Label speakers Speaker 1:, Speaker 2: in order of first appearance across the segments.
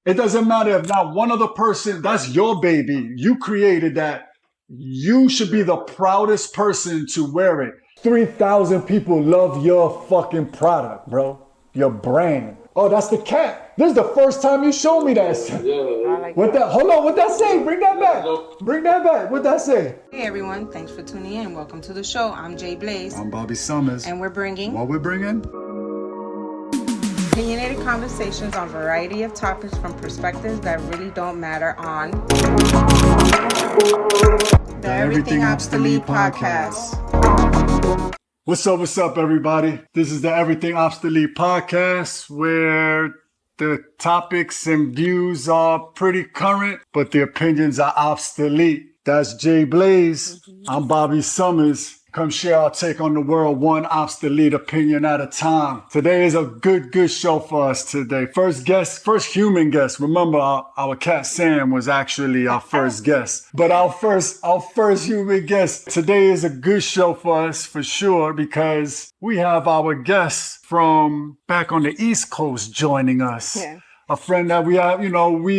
Speaker 1: It doesn't matter if not one other person, that's your baby. You created that. You should be the proudest person to wear it. 3,000 people love your fucking product, bro. Your brand. Oh, that's the cat. This is the first time you showed me that. What that? Hold on. What that say? Bring that back. Bring that back. What that say?
Speaker 2: Hey everyone, thanks for tuning in. Welcome to the show. I'm Jay Blaze.
Speaker 1: I'm Bobby Summers.
Speaker 2: And we're bringing
Speaker 1: what we're bringing?
Speaker 2: Opinionated conversations on a variety of topics from perspectives that really don't matter on the Everything Obsolete podcast.
Speaker 1: What's up, everybody? This is the Everything Obsolete podcast, where the topics and views are pretty current, but the opinions are obsolete. That's Jay Blaze. I'm Bobby Summers. Come share our take on the world, one obsolete opinion at a time. Today is a good show for us today. First human guest. Remember, our cat Sam was actually our first guest. But our first human guest. Today is a good show for us for sure, because we have our guest from back on the East Coast joining us. Yeah. A friend that we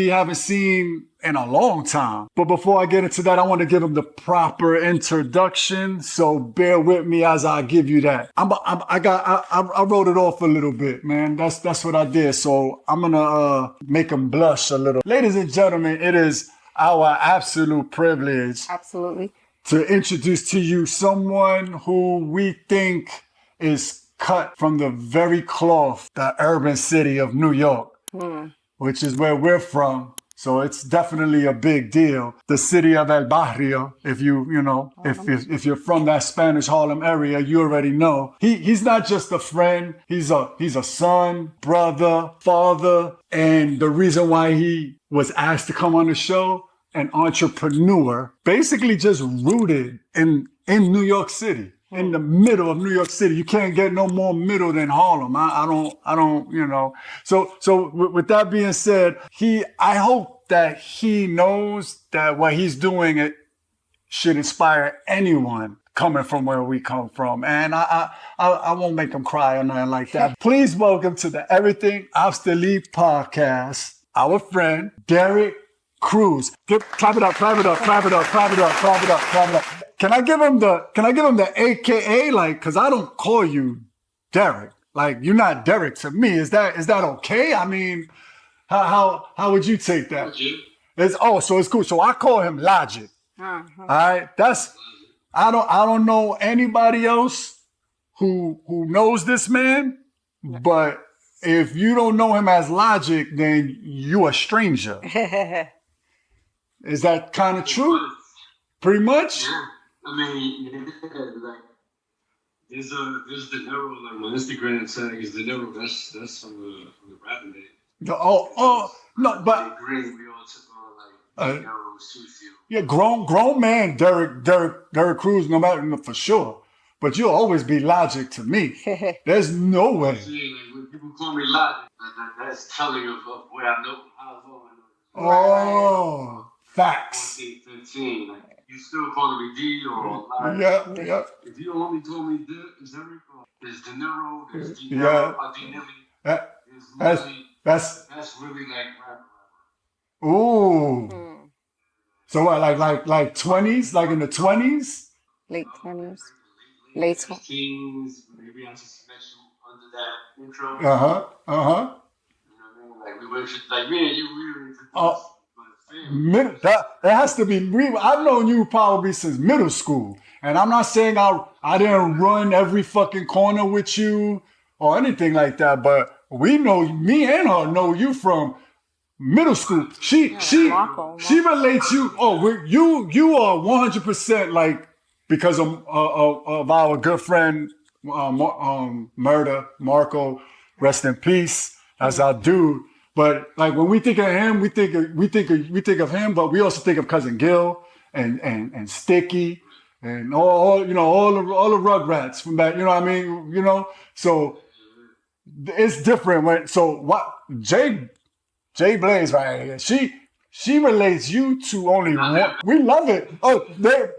Speaker 1: haven't seen in a long time. But before I get into that, I want to give him the proper introduction. So bear with me as I give you that. I wrote it off a little bit, man. That's what I did. So I'm gonna make him blush a little. Ladies and gentlemen, it is our absolute privilege,
Speaker 2: absolutely,
Speaker 1: to introduce to you someone who we think is cut from the very cloth, the urban city of New York. Which is where we're from. So it's definitely a big deal. The city of El Barrio, if you're from that Spanish Harlem area, you already know. He's not just a friend, he's a son, brother, father, and the reason why he was asked to come on the show, an entrepreneur, basically just rooted in New York City. In the middle of New York City. You can't get no more middle than Harlem. I don't. So with that being said, I hope that he knows that what he's doing, it should inspire anyone coming from where we come from. And I won't make him cry or nothing like that. Please welcome to the Everything Obsolete podcast, our friend, Derek Cruz. Clap it up. Can I give him the AKA, like, cause I don't call you Derek. Like, you're not Derek to me. Is that okay? I mean, how would you take that? So it's cool. So I call him Logic. All right. I don't know anybody else who knows this man, but if you don't know him as Logic, then you a stranger. Is that kind of true? Pretty much?
Speaker 3: Yeah. I mean, like, there's De Niro, like, on Instagram saying is De Niro, that's from the rapping day.
Speaker 1: No, but
Speaker 3: we all took on, like, De Niro's sushi.
Speaker 1: Yeah, grown man, Derek Cruz, no matter, for sure. But you'll always be Logic to me. There's no way.
Speaker 3: See, like, when people call me Logic, that's telling of where I know how I
Speaker 1: know. Oh, facts.
Speaker 3: 15, like, you still calling me D or Logic.
Speaker 1: Yeah.
Speaker 3: If you only told me there's De Niro, there's D. That's really like rap.
Speaker 1: Ooh. So what, like 20s, like in the 20s?
Speaker 2: Late 20s. Late 20s.
Speaker 3: Teens, maybe I just met you under that intro.
Speaker 1: Uh-huh.
Speaker 3: You know what I mean? Like, we were just, like, me and you, we were introduced.
Speaker 1: That has to be. I've known you probably since middle school, and I'm not saying I didn't run every fucking corner with you or anything like that. But me and her know you from middle school. She relates you. Oh, you are 100% like, because of our good friend Murder Marco, rest in peace. That's our dude. But like, when we think of him, we think of him, but we also think of Cousin Gil and Sticky and all the Rugrats from back. You know what I mean? So it's different. Jay Blaze, right? She relates you to only one. We love it. Oh,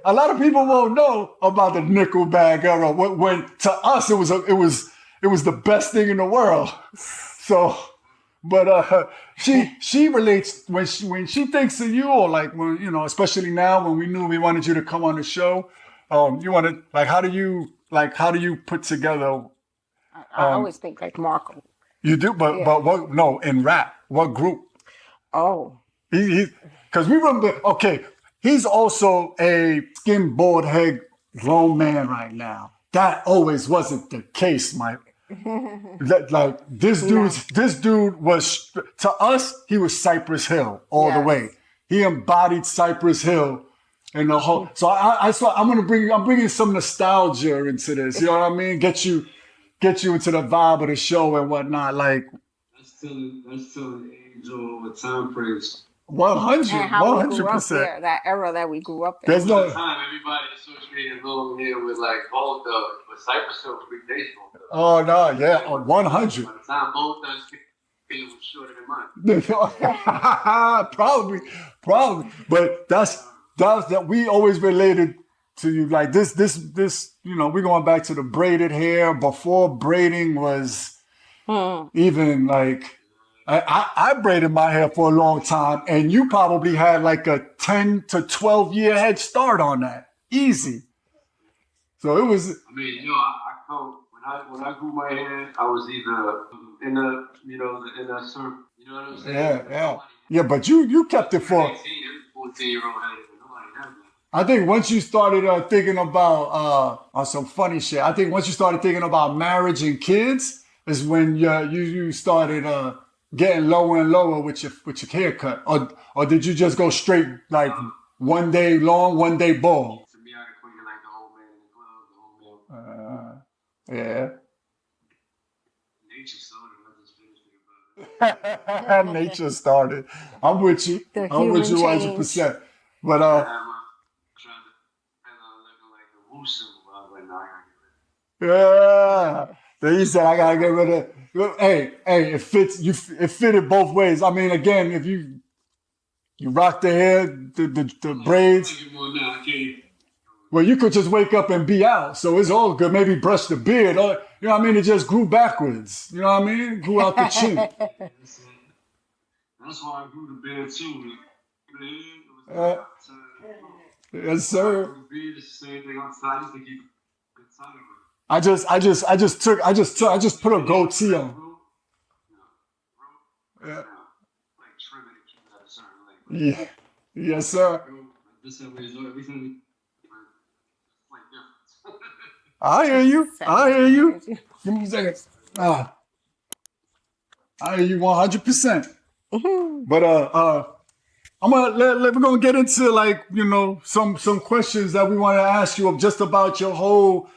Speaker 1: a lot of people won't know about the Nickelback era. When to us it was the best thing in the world. So. But she relates when she thinks of you, or like when especially now when we knew we wanted you to come on the show. You wanted like how do you put together?
Speaker 4: I always think like Marco.
Speaker 1: You do, but
Speaker 4: Yeah.
Speaker 1: but what? No, in rap, what group?
Speaker 4: Oh,
Speaker 1: He because we remember. Okay, he's also a skin bald head grown man right now. That always wasn't the case, Mike. Like this dude was to us. He was Cypress Hill all the
Speaker 4: Yes.
Speaker 1: way. He embodied Cypress Hill and the whole. So I'm bringing some nostalgia into this. You know what I mean? Get you into the vibe of the show and whatnot. Like
Speaker 3: That's telling age or what time frames.
Speaker 1: 100,
Speaker 4: and how we grew up
Speaker 1: 100%.
Speaker 4: there, that era that we grew up in.
Speaker 1: There's
Speaker 3: At
Speaker 1: no.
Speaker 3: the time, everybody associated Little here with like Bold Thug, but Cypress Hill was predational.
Speaker 1: Oh no, yeah, 100.
Speaker 3: By the time Bold Thug's kid was shorter than mine.
Speaker 1: Probably, but that's that we always related to you like this. We're going back to the braided hair before braiding was even like I braided my hair for a long time, and you probably had like a 10 to 12 year head start on that, easy. So it was.
Speaker 3: I mean, I come when I grew my hair, I was either in the in the surf. You know what I'm saying?
Speaker 1: Yeah. But you kept it for.
Speaker 3: 18, every 14-year-old had it, but nobody had that.
Speaker 1: I think once you started thinking about on some funny shit, I think once you started thinking about marriage and kids is when you started getting lower and lower with your haircut, or did you just go straight like one day long, one day bald?
Speaker 3: To me, I equated like the old man in the club, the old man.
Speaker 1: Yeah.
Speaker 3: Nature started. I just finished thinking about it.
Speaker 1: Nature started. I'm with you.
Speaker 4: The
Speaker 1: I'm with you
Speaker 4: human
Speaker 1: 100%. But
Speaker 3: I had my trying to looking like the Woo symbol. I was like, nah, I gotta get rid of it.
Speaker 1: yeah. Then you said I gotta get rid of. Hey, it fits. It fitted both ways. I mean, again, if you rock the hair, the braids.
Speaker 3: I get more now. I can't.
Speaker 1: Well, you could just wake up and be out, so it's all good. Maybe brush the beard, or you know what I mean. It just grew backwards. You know what I mean? Grew out the chin.
Speaker 3: That's why I grew the beard too.
Speaker 1: Yes, sir.
Speaker 3: The beard is the same thing outside. I used to keep it inside of it.
Speaker 1: I just put a goatee on. Yeah.
Speaker 3: Like trimming it, keep it at a certain length.
Speaker 1: Yeah. Yes, sir.
Speaker 3: This way is everything. Like difference.
Speaker 1: I hear you. Give me a second. I hear you 100%. But we're gonna get into like some questions that we want to ask you just about your whole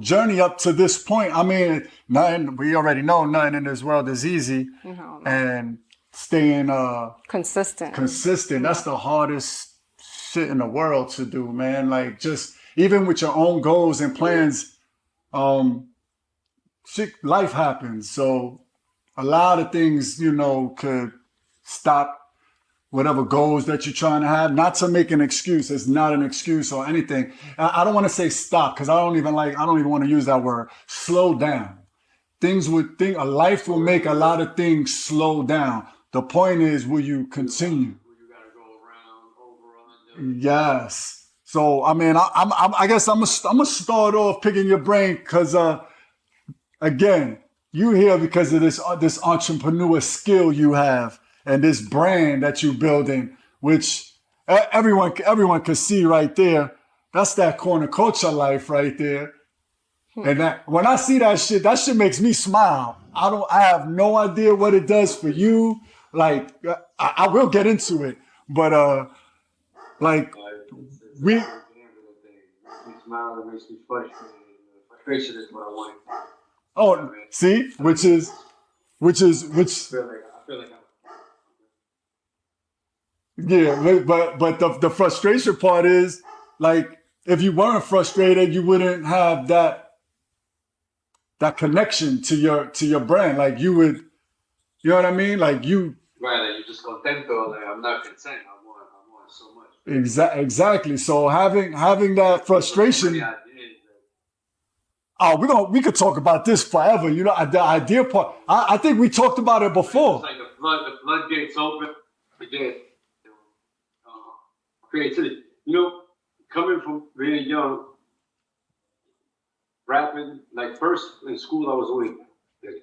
Speaker 1: journey up to this point. I mean, we already know nothing in this world is easy, and staying
Speaker 4: consistent.
Speaker 1: That's the hardest shit in the world to do, man. Like just even with your own goals and plans, life happens. So a lot of things, could stop whatever goals that you're trying to have. Not to make an excuse. It's not an excuse or anything. I don't want to say stop because I don't even want to use that word. Slow down. Life will make a lot of things slow down. The point is, will you continue?
Speaker 3: You gotta go around, over, under.
Speaker 1: Yes. So I mean, I guess I'm gonna start off picking your brain because again, you here because of this entrepreneur skill you have and this brand that you're building, which everyone can see right there. That's that corner culture life right there. And that when I see that shit makes me smile. I have no idea what it does for you. Like I will get into it, but like we.
Speaker 3: Makes me smile. It makes me frustrated. Frustration is what I want.
Speaker 1: Oh, see, which.
Speaker 3: I feel like
Speaker 1: Yeah, but the frustration part is like if you weren't frustrated, you wouldn't have that connection to your brand. Like you would, you know what I mean? Like you.
Speaker 3: right, like you're just contento. Like I'm not content. I want so much.
Speaker 1: Exactly. So having that frustration.
Speaker 3: Many ideas
Speaker 1: we could talk about this forever. You know, the idea part. I think we talked about it
Speaker 3: It's
Speaker 1: before.
Speaker 3: like the floodgates open again. Creativity. You know, coming from being young, rapping, like first in school, I was always, you know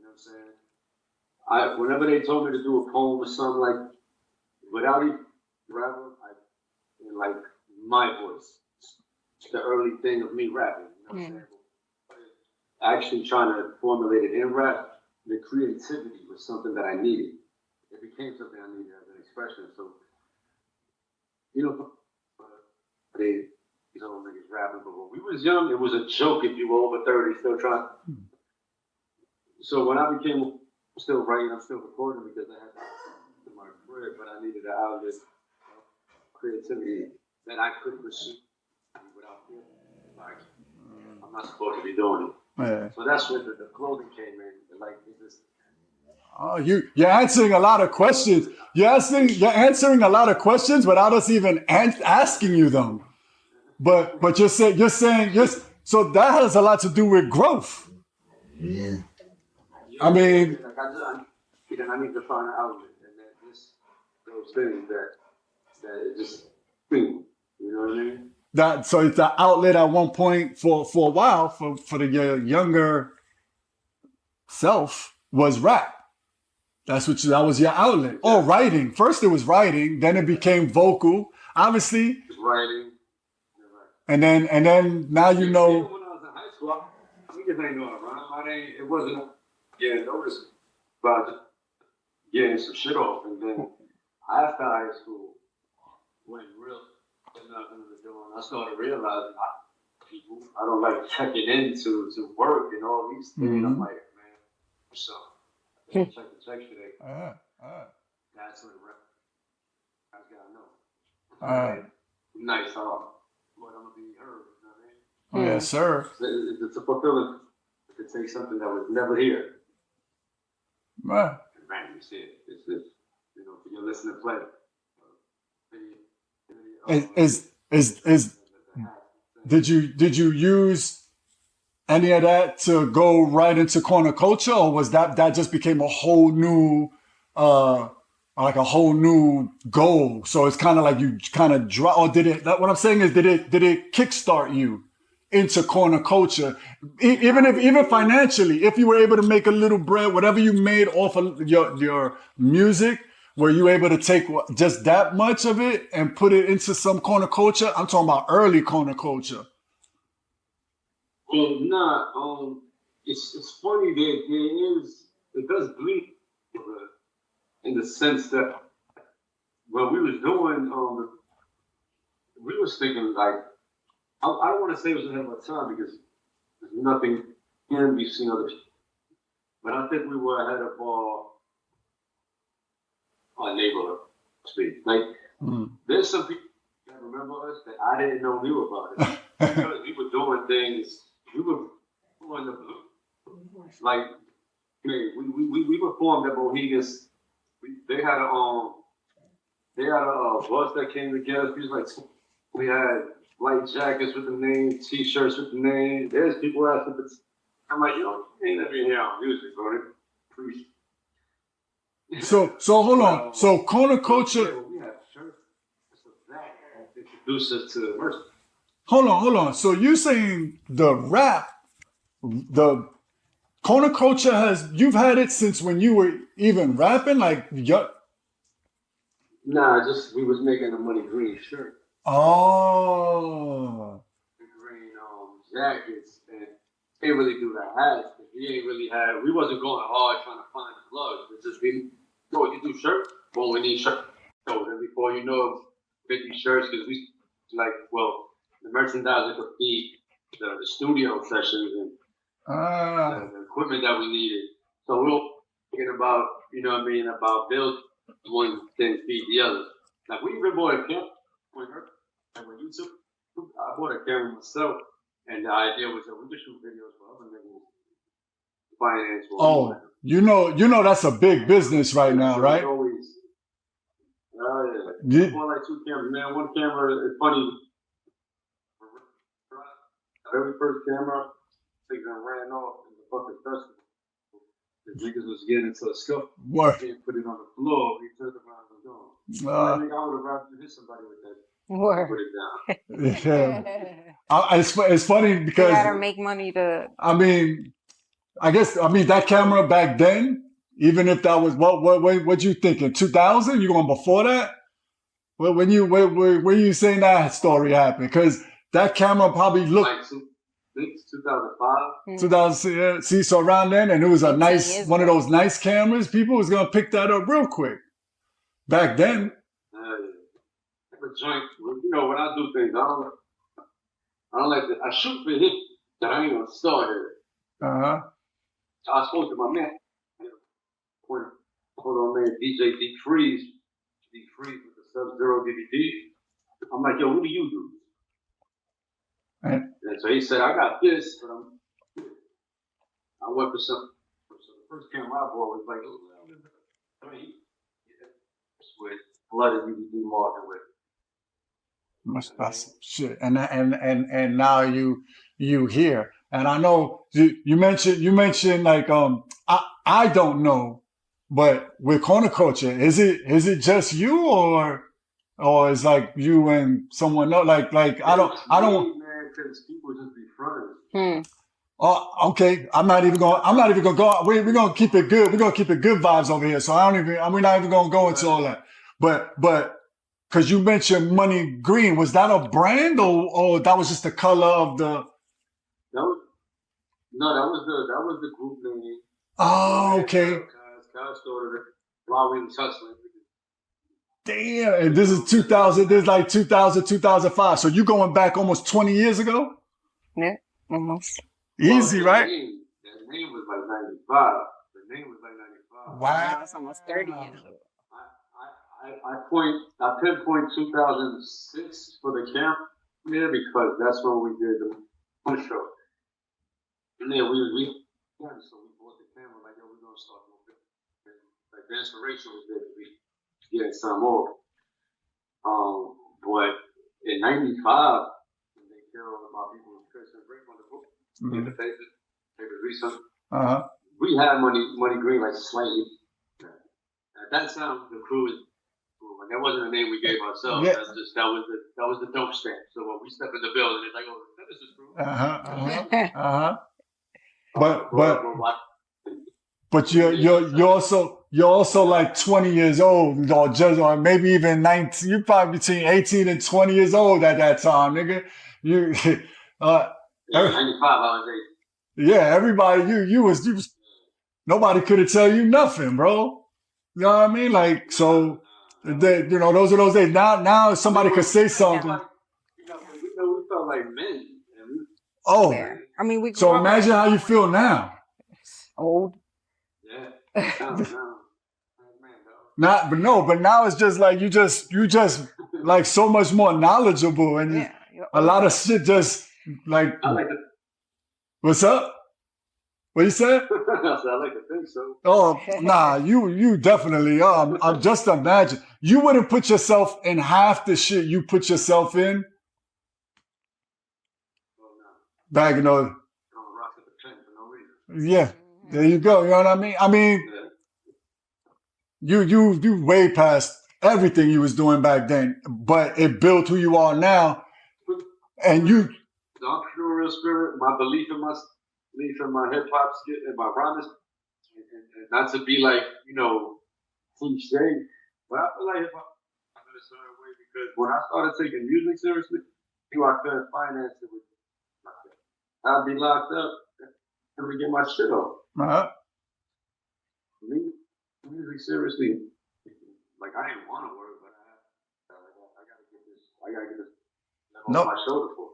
Speaker 3: what I'm saying? Whenever they told me to do a poem or something, like, without even rapping, in like my voice, it's the early thing of me rapping, you know what I'm saying? Actually trying to formulate it in rap, the creativity was something that I needed. It became something I needed as an expression. So, you know, these old niggas rapping, but when we was young, it was a joke if you were over 30 still trying. So when I became still writing, I'm still recording because I had my career, but I needed an outlet of creativity that I could pursue without fear. Like, I'm not supposed to be doing it.
Speaker 1: Yeah.
Speaker 3: So that's when the clothing came in. Like, it's just,
Speaker 1: Oh, you're answering a lot of questions. You're answering a lot of questions without us even asking you them. But you're saying yes. So that has a lot to do with growth. I mean,
Speaker 3: like, I need to find an outlet, and that this those things that it just, you know what I mean?
Speaker 1: so it's the outlet at one point for a while for the younger self was rap. That was your outlet. Oh, writing. First it was writing, then it became vocal, obviously,
Speaker 3: Just writing.
Speaker 1: and then now you
Speaker 3: Even
Speaker 1: know.
Speaker 3: when I was in high school, niggas ain't know how to rhyme. It wasn't getting noticed about getting some shit off. And then after high school, when real nothing was doing, I started realizing I don't like checking into to work and all these things. I'm like, man, so check the check today. That's what the rap guys gotta know. Nice, but I'm gonna be heard. You know what I mean?
Speaker 1: Yes, sir.
Speaker 3: It's a fulfilling to take something that was never here.
Speaker 1: Right.
Speaker 3: Man, you see it. It's you know, if you're listening to play.
Speaker 1: Is did you use any of that to go right into corner culture, or was that just became a whole new like a whole new goal? So it's kind of like you kind of draw, or did it? What I'm saying is, did it kickstart you into corner culture, even financially? If you were able to make a little bread, whatever you made off of your music, were you able to take just that much of it and put it into some corner culture? I'm talking about early corner culture.
Speaker 3: Well, nah. It's funny that it does bleed in the sense that what we was doing, we was thinking like, I don't want to say it was ahead of our time because there's nothing can be seen other, but I think we were ahead of our neighborhood. Speak like there's some people that remember us that I didn't know knew about it because we were doing things. We were doing the blue, like we were formed at Mohegan's. They had a bus that came together. We was like, we had light jackets with the name, t-shirts with the name. There's people asking, but I'm like, you ain't never been here on music, bro.
Speaker 1: So hold on. So corner culture.
Speaker 3: We have shirts. So that introduced us to merch.
Speaker 1: Hold on. So you saying the rap, the corner culture you've had it since when you were even rapping, like
Speaker 3: Nah, just we was making a money green shirt.
Speaker 1: Oh.
Speaker 3: Green jackets, and they really do the hats. We ain't really we wasn't going hard trying to find the plugs. It's just you do shirts? Well, we need shirts. So then before you know 50 shirts, because the merchandiser could feed the studio sessions and the equipment that we needed. So we were thinking about, you know what I mean, about build one thing feed the other. Like we even bought a camera when YouTube. I bought a camera myself, and the idea was that we could shoot videos for other niggas. Finance.
Speaker 1: Oh, you know that's a big business right now, right?
Speaker 3: Always. Yeah. I bought like 2 cameras, man. One camera is funny. Very first camera, Niggas done ran off in the fucking festival. The niggas was getting into a scuffle.
Speaker 1: What?
Speaker 3: He put it on the floor. He turned around and was gone. I think I would have rather hit somebody with that.
Speaker 4: Word.
Speaker 3: Put it down.
Speaker 1: Yeah. It's funny
Speaker 4: You
Speaker 1: because
Speaker 4: gotta make money to.
Speaker 1: I mean, that camera back then, even if that was what you thinking? 2000? You going before that? Well, when you saying that story happened? Because that camera probably looked
Speaker 3: Like 2005.
Speaker 1: 2000. Yeah, see, so around then, and it was a
Speaker 4: 15
Speaker 1: nice
Speaker 4: years
Speaker 1: one of
Speaker 4: ago.
Speaker 1: those nice cameras. People was gonna pick that up real quick. Back then,
Speaker 3: A joint, you know, when I do things, I don't like to. I shoot for him, that I ain't gonna start it. I spoke to my man, hold on, man, DJ D Freeze with the Sub-Zero DVD. I'm like, yo, what do you do?
Speaker 1: Right.
Speaker 3: And so he said, I got this, but I went for some. So the first camera I bought was like, with flooded DVD market with.
Speaker 1: that's shit. And now you here. And I know you mentioned like I don't know, but with corner culture, is it just you or it's like you and someone else? Like I don't
Speaker 3: Man, because people just be friends.
Speaker 1: Oh, okay. I'm not even gonna go. We're gonna keep it good. We're gonna keep it good vibes over here. So we're not even gonna go into all that. But because you mentioned Money Green, was that a brand or that was just the color of the?
Speaker 3: That was the group name.
Speaker 1: Oh, okay.
Speaker 3: Kyle started it while we was hustling.
Speaker 1: Damn. And this is 2000. This is like 2000, 2005. So you going back almost 20 years ago?
Speaker 4: Yeah, almost.
Speaker 1: Easy, right?
Speaker 3: The name was like 95. The name was like 95.
Speaker 1: Wow.
Speaker 4: That's almost 30 years ago.
Speaker 3: I pinpoint 2006 for the camp here because that's when we did the push show. And then so we bought the camera like, yo, we're gonna start moving. And like the inspiration was there to be getting some more. But in '95, when they killed my people with Chris and Rick on the book, the papers recent. We had money green like slightly. At that time, the crew was. Like that wasn't the name we gave ourselves.
Speaker 1: Yeah.
Speaker 3: That was the dope stamp. So when we step in the building, it's like, oh, that is the crew.
Speaker 1: But you're also like 20 years old, or maybe even 19. You're probably between 18 and 20 years old at that time, nigga. You
Speaker 3: 95, I was 8.
Speaker 1: Yeah, everybody, you was nobody could have tell you nothing, bro. You know what I mean? Like so. Those are those days. Now somebody could say something.
Speaker 3: We felt like men.
Speaker 1: Oh,
Speaker 4: Yeah. I mean, we.
Speaker 1: So imagine how you feel now.
Speaker 4: Old.
Speaker 3: Yeah.
Speaker 1: But now it's just like you just like so much more knowledgeable and
Speaker 4: Yeah.
Speaker 1: a lot of shit just like.
Speaker 3: I like to.
Speaker 1: What's up? What you said?
Speaker 3: I like to think so.
Speaker 1: Oh, nah, you definitely are. I'm just imagine. You wouldn't put yourself in half the shit you put yourself in. Back in those. Yeah, there you go. You know what I mean? I mean, you way past everything you was doing back then, but it built who you are now. And you.
Speaker 3: The entrepreneurial spirit, my belief in my hip hop skit and my rhymes, and not to be like, cliche, but I feel like hip hop in a certain way because when I started taking music seriously, I couldn't finance it with myself. I'd be locked up and to get my shit off. Music seriously, like I didn't want to work, but I gotta get this off my shoulder for.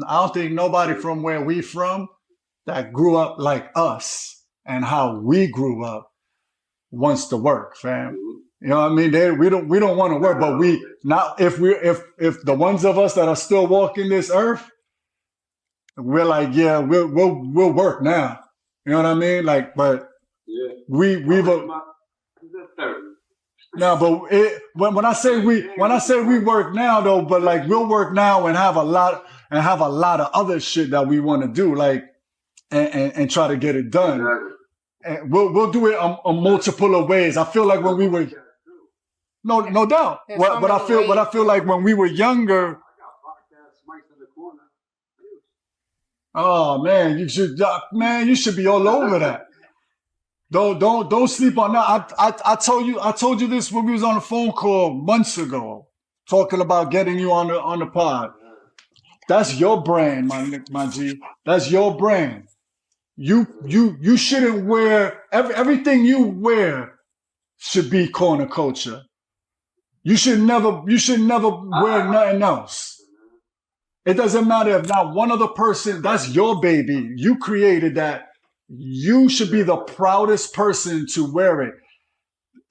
Speaker 1: I don't think nobody from where we from that grew up like us and how we grew up wants to work, fam. You know what I mean? We don't want to work, but if the ones of us that are still walking this earth, we're like, yeah, we'll work now. You know what I mean? Like, but we've no, but when I say we work now though, but like we'll work now and have a lot of other shit that we want to do. Like and try to get it done.
Speaker 3: Exactly.
Speaker 1: And we'll do it a multiple of ways. I feel like when we were no doubt.
Speaker 4: There's so
Speaker 1: But I
Speaker 4: many
Speaker 1: feel like when we were younger.
Speaker 3: I got podcast mics in the corner.
Speaker 1: Oh man, you should be all over that. Don't sleep on that. I told you this when we was on a phone call months ago, talking about getting you on the pod. That's your brand, my G. That's your brand. You shouldn't wear everything you wear should be corner culture. You should never wear nothing else. It doesn't matter if not one other person, that's your baby. You created that. You should be the proudest person to wear it.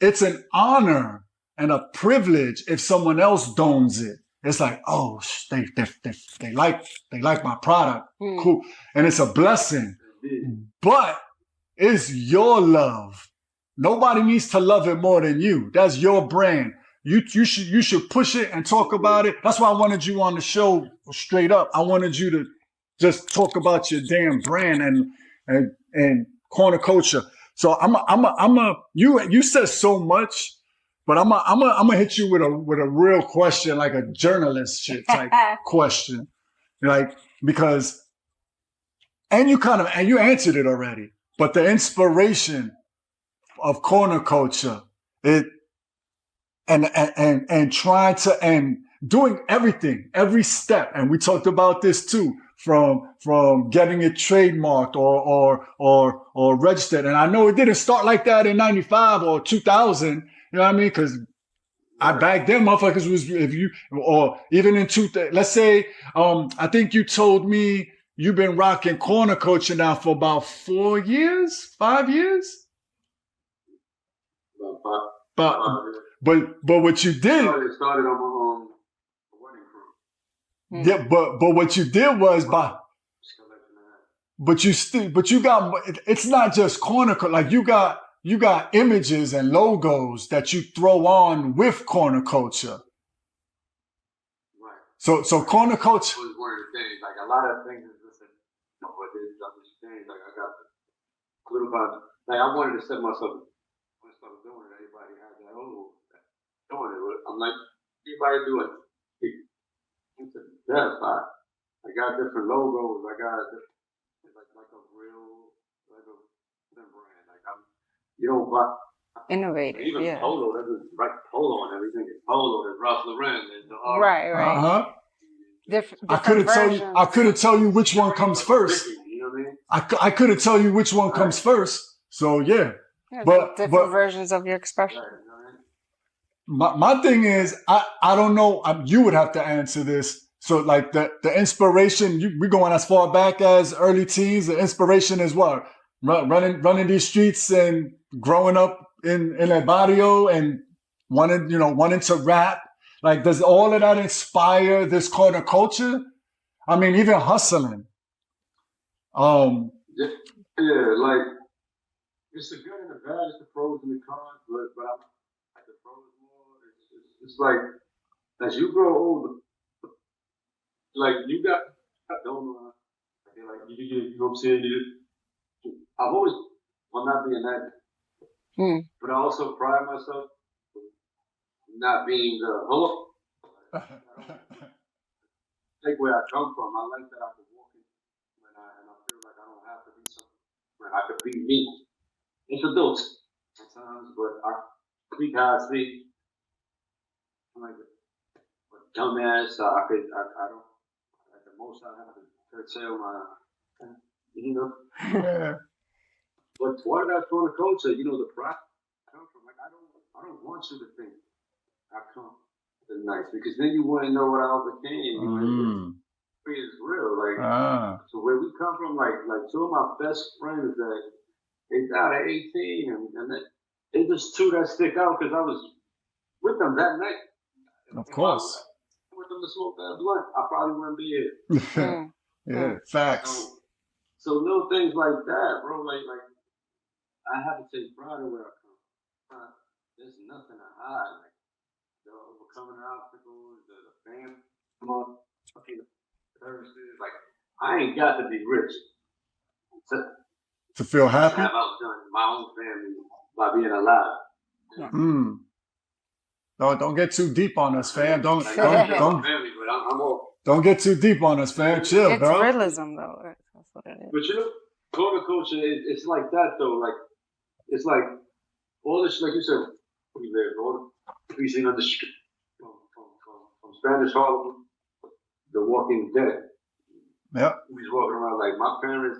Speaker 1: It's an honor and a privilege if someone else dons it. It's like, oh, they like my product. Cool. And it's a blessing. But it's your love. Nobody needs to love it more than you. That's your brand. You should push it and talk about it. That's why I wanted you on the show straight up. I wanted you to just talk about your damn brand and corner culture. So you said so much, but I'm gonna hit you with a real question, like a journalist shit type question, like because and you answered it already. But the inspiration of corner culture, and trying to and doing everything, every step, and we talked about this too, from getting it trademarked or registered. And I know it didn't start like that in 95 or 2000, you know what I mean? Because I back then motherfuckers was if you or even in let's say I think you told me you've been rocking corner culture now for about 4 years, 5 years. But what you did,
Speaker 3: It started on my wedding crew.
Speaker 1: yeah. But what you did was but you got. It's not just corner like you got images and logos that you throw on with corner culture.
Speaker 3: Right.
Speaker 1: So corner culture.
Speaker 3: It was one of the things. Like a lot of things is listen. But there's other things. Like I got a little about. Like I wanted to set myself. When I started doing it, everybody had that. Oh. Doing it. I'm like, everybody do it. It's a death. I got different logos. I got it's like a real brand. Like you don't buy
Speaker 4: Innovative.
Speaker 3: even
Speaker 4: Yeah.
Speaker 3: Polo. There's like Polo and everything. It's Polo. There's Ralph Lauren. There's the
Speaker 4: Right.
Speaker 1: Uh-huh.
Speaker 4: Different
Speaker 1: I couldn't tell you which one comes first.
Speaker 3: You know what I mean?
Speaker 1: I couldn't tell you which one comes first. So yeah.
Speaker 4: Yeah,
Speaker 1: But
Speaker 4: different versions of your expression.
Speaker 3: Right, you know what I mean?
Speaker 1: My thing is, I don't know. You would have to answer this. So, like the inspiration, we're going as far back as early teens. The inspiration is what running these streets and growing up in El Barrio and wanting to rap. Like, does all of that inspire this corner culture? I mean, even hustling.
Speaker 3: Yeah, like it's the good and the bad. It's the pros and the cons. But I'm like the pros more. It's like as you grow older, like you got I don't know. Like you know what I'm saying? I've always not being that, but I also pride myself not being the hello. Take where I come from. I like that I can walk in and I feel like I don't have to be something. Like I could be me. It's adults sometimes, but I speak how I speak. I'm like a dumbass. I don't. At the most, I have to curtail my, you know.
Speaker 1: Yeah.
Speaker 3: But what did I trying to culture? You know, the pride I come from. Like I don't want you to think I come to nice because then you wouldn't know what I overcame. It's real. Like so where we come from, like two of my best friends that they died at 18, and they just two that stick out because I was with them that night.
Speaker 1: Of course.
Speaker 3: If I was with them to smoke that blunt, I probably wouldn't be here.
Speaker 1: Yeah, facts.
Speaker 3: So little things like that, bro. Like I have to take pride in where I come from. There's nothing to hide. Like the overcoming obstacles, the fam, fucking services. Like I ain't got to be rich
Speaker 1: To feel happy?
Speaker 3: have outdone my own family by being alive.
Speaker 1: Mm. Don't get too deep on us, fam. Don't
Speaker 3: Like,
Speaker 1: don't
Speaker 3: I don't
Speaker 1: don't
Speaker 3: family, but I'm all.
Speaker 1: don't get too deep on us, fam. Chill,
Speaker 4: It's
Speaker 1: bro.
Speaker 4: realism, though. That's what it is.
Speaker 3: But you know, corner culture, it's like that though. Like it's like all this, like you said, we live all we seen on the street from Spanish Harlem, The Walking Dead.
Speaker 1: Yep,
Speaker 3: We was walking around like my parents.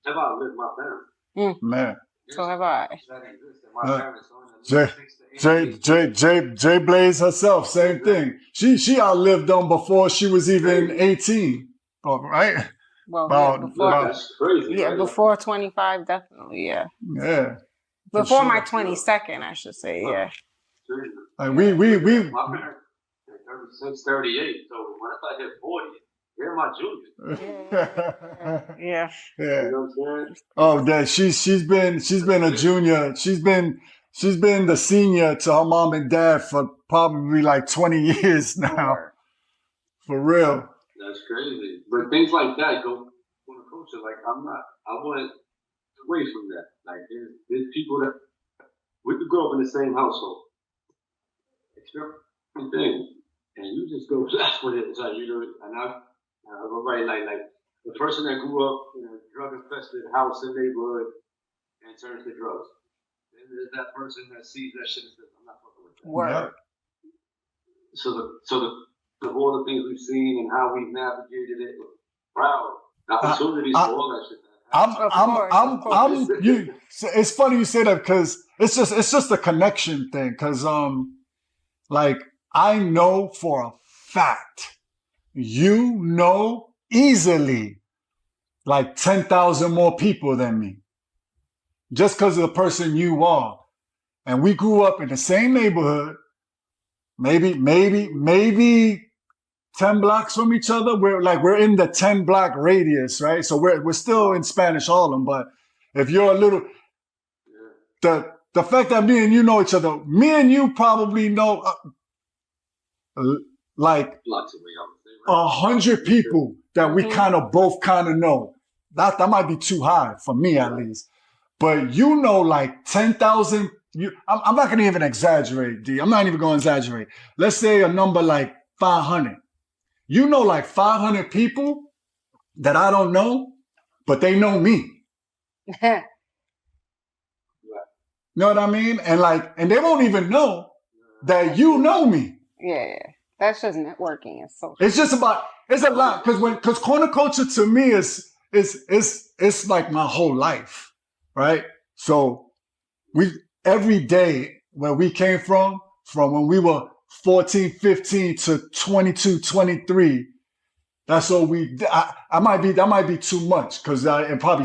Speaker 3: Have I lived my parents?
Speaker 1: man.
Speaker 4: So have I.
Speaker 3: That existed. My parents on the
Speaker 1: J
Speaker 3: 6 to 8
Speaker 1: J Blaze herself, same thing. She outlived them before she was even 18. Oh, right?
Speaker 4: Well,
Speaker 1: About-
Speaker 4: yeah, before,
Speaker 1: about-
Speaker 3: That's crazy.
Speaker 4: yeah,
Speaker 3: right?
Speaker 4: before 25, definitely, yeah.
Speaker 1: Yeah. For
Speaker 4: Before
Speaker 1: sure.
Speaker 4: my 22nd, I should say, yeah.
Speaker 3: Crazy.
Speaker 1: Like we
Speaker 3: My parents, they're 36, 38. So when I hit 40, they're my juniors.
Speaker 4: Yeah.
Speaker 1: Yeah.
Speaker 3: You know what I'm saying?
Speaker 1: Oh, that she's been a junior. She's been the senior to her mom and dad for probably like 20 years now. For real.
Speaker 3: That's crazy. But things like that go on the culture. Like I want away from that. Like there's people that we could grow up in the same household, experience things, and you just go that's what it is. Like you know, and I go right like the person that grew up in a drug infested house and neighborhood and turns to drugs. Then there's that person that sees that shit and says, I'm not fucking with that.
Speaker 4: Word.
Speaker 3: So the all the things we've seen and how we've navigated it, proud opportunities for all that shit.
Speaker 1: It's funny you say that because it's just a connection thing. Because like I know for a fact, you know easily like 10,000 more people than me, just because of the person you are, and we grew up in the same neighborhood. Maybe 10 blocks from each other. We're in the 10 block radius, right? So we're still in Spanish Harlem, but if you're a little, the fact that me and you know each other, me and you probably know like
Speaker 3: Lots of way I would say, right?
Speaker 1: 100 people that we both know. That might be too high for me at least, but you know like 10,000. I'm not gonna even exaggerate, D. I'm not even gonna exaggerate. Let's say a number like 500. You know like 500 people that I don't know, but they know me. You know what I mean? And they won't even know that you know me.
Speaker 4: Yeah. That's just networking. It's so.
Speaker 1: It's just about, it's a lot. Because corner culture to me is like my whole life, right? So every day where we came from when we were 14, 15 to 22, 23, that's all that might be too much because it probably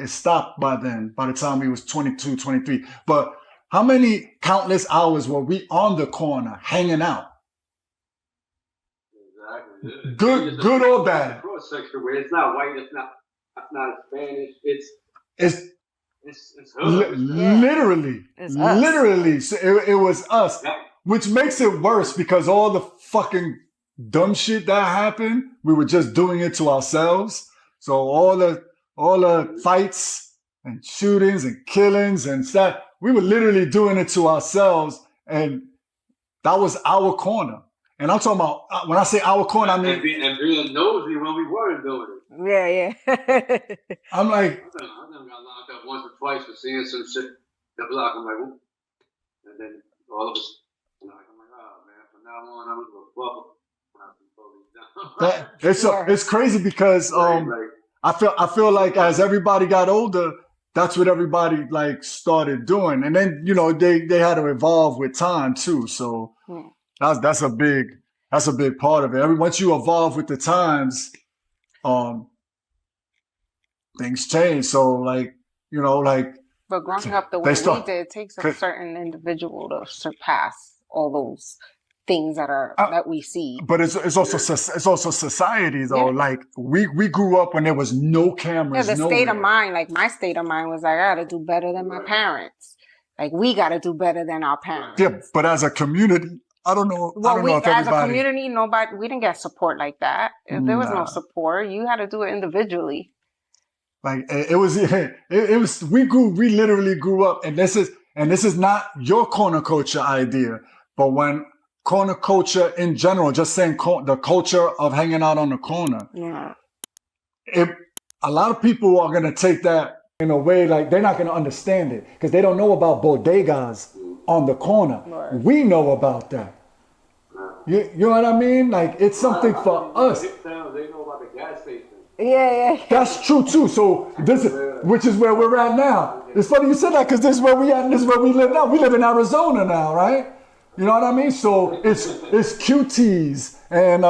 Speaker 1: it stopped by then, by the time we was 22, 23. But how many countless hours were we on the corner hanging out?
Speaker 3: Exactly. Yeah.
Speaker 1: Good or bad?
Speaker 3: Cross section where it's not white, it's not Spanish,
Speaker 1: It's
Speaker 3: hood.
Speaker 1: literally,
Speaker 4: It's us.
Speaker 1: literally. So it was us,
Speaker 3: Yeah.
Speaker 1: which makes it worse because all the fucking dumb shit that happened, we were just doing it to ourselves. So all the fights and shootings and killings and stuff, we were literally doing it to ourselves, and that was our corner. And I'm talking about when I say our corner, I mean
Speaker 3: and being nosy when we weren't doing it.
Speaker 4: Yeah.
Speaker 1: I'm like,
Speaker 3: I done got locked up once or twice for seeing some shit the block. I'm like, whoop. And then all of us, I'm like, oh man, from now on, I'm gonna bubble.
Speaker 1: it's crazy because I feel like as everybody got older, that's what everybody like started doing, and then they had to evolve with time too. So that's a big part of it. Once you evolve with the times, things change. So like
Speaker 4: But growing up the way we did, it takes a certain individual to surpass all those things that we see.
Speaker 1: But it's also society though. Yeah. Like we grew up when there was no cameras.
Speaker 4: Yeah, the state of mind, like my state of mind was like, I gotta do better than my parents. Like we gotta do better than our parents.
Speaker 1: Yeah, but as a community, I don't know.
Speaker 4: Well,
Speaker 1: I don't know if everybody...
Speaker 4: as a community, we didn't get support like that. If there was no support, you had to do it individually.
Speaker 1: Like it was we literally grew up, and this is not your corner culture idea, but when corner culture in general, just saying the culture of hanging out on the corner,
Speaker 4: Yeah.
Speaker 1: A lot of people are gonna take that in a way like they're not gonna understand it because they don't know about bodegas on the corner.
Speaker 4: Right.
Speaker 1: We know about that. You know what I mean? Like it's something for us.
Speaker 3: They know about the gas station.
Speaker 4: Yeah.
Speaker 1: That's true too. So which is where we're at now. It's funny you said that because this is where we at and this is where we live now. We live in Arizona now, right? You know what I mean? So it's QTs and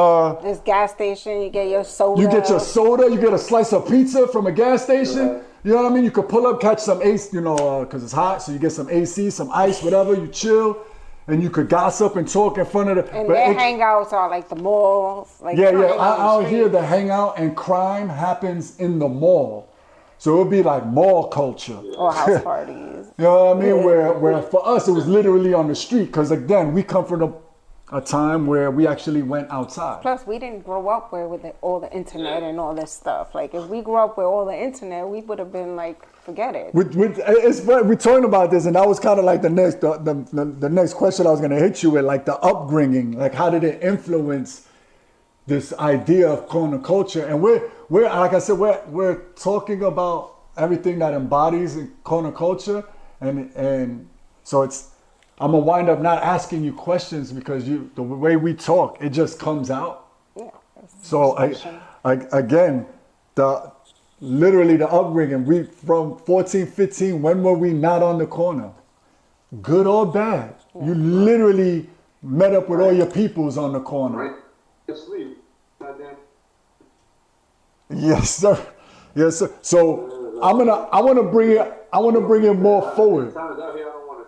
Speaker 4: This gas station, you get your soda.
Speaker 1: you get your soda, you get a slice of pizza from a gas station. You know what I mean? You could pull up, catch some AC, because it's hot, so you get some AC, some ice, whatever. You chill, and you could gossip and talk in front of the.
Speaker 4: And their hangouts are like the malls. Like
Speaker 1: Yeah. Out here, the hangout and crime happens in the mall. So it would be like mall culture.
Speaker 4: Or house parties.
Speaker 1: You know what I mean? Where for us, it was literally on the street. Because again, we come from a time where we actually went outside.
Speaker 4: Plus, we didn't grow up with all the internet and all this stuff. Like, if we grew up with all the internet, we would have been like, forget it.
Speaker 1: We're talking about this, and that was kind of like the next question I was going to hit you with, like the upbringing. Like, how did it influence this idea of corner culture? And we're like I said, we're talking about everything that embodies corner culture, and so I'm gonna wind up not asking you questions because the way we talk, it just comes out.
Speaker 4: Yeah.
Speaker 1: So again, literally the upbringing, we from 14, 15, when were we not on the corner? Good or bad? Yeah. You literally met up with all your peoples on the corner.
Speaker 3: Right. Sleep. Goddamn.
Speaker 1: Yes, sir. Yes, sir. So I want to bring it more forward.
Speaker 3: Times out here, I don't want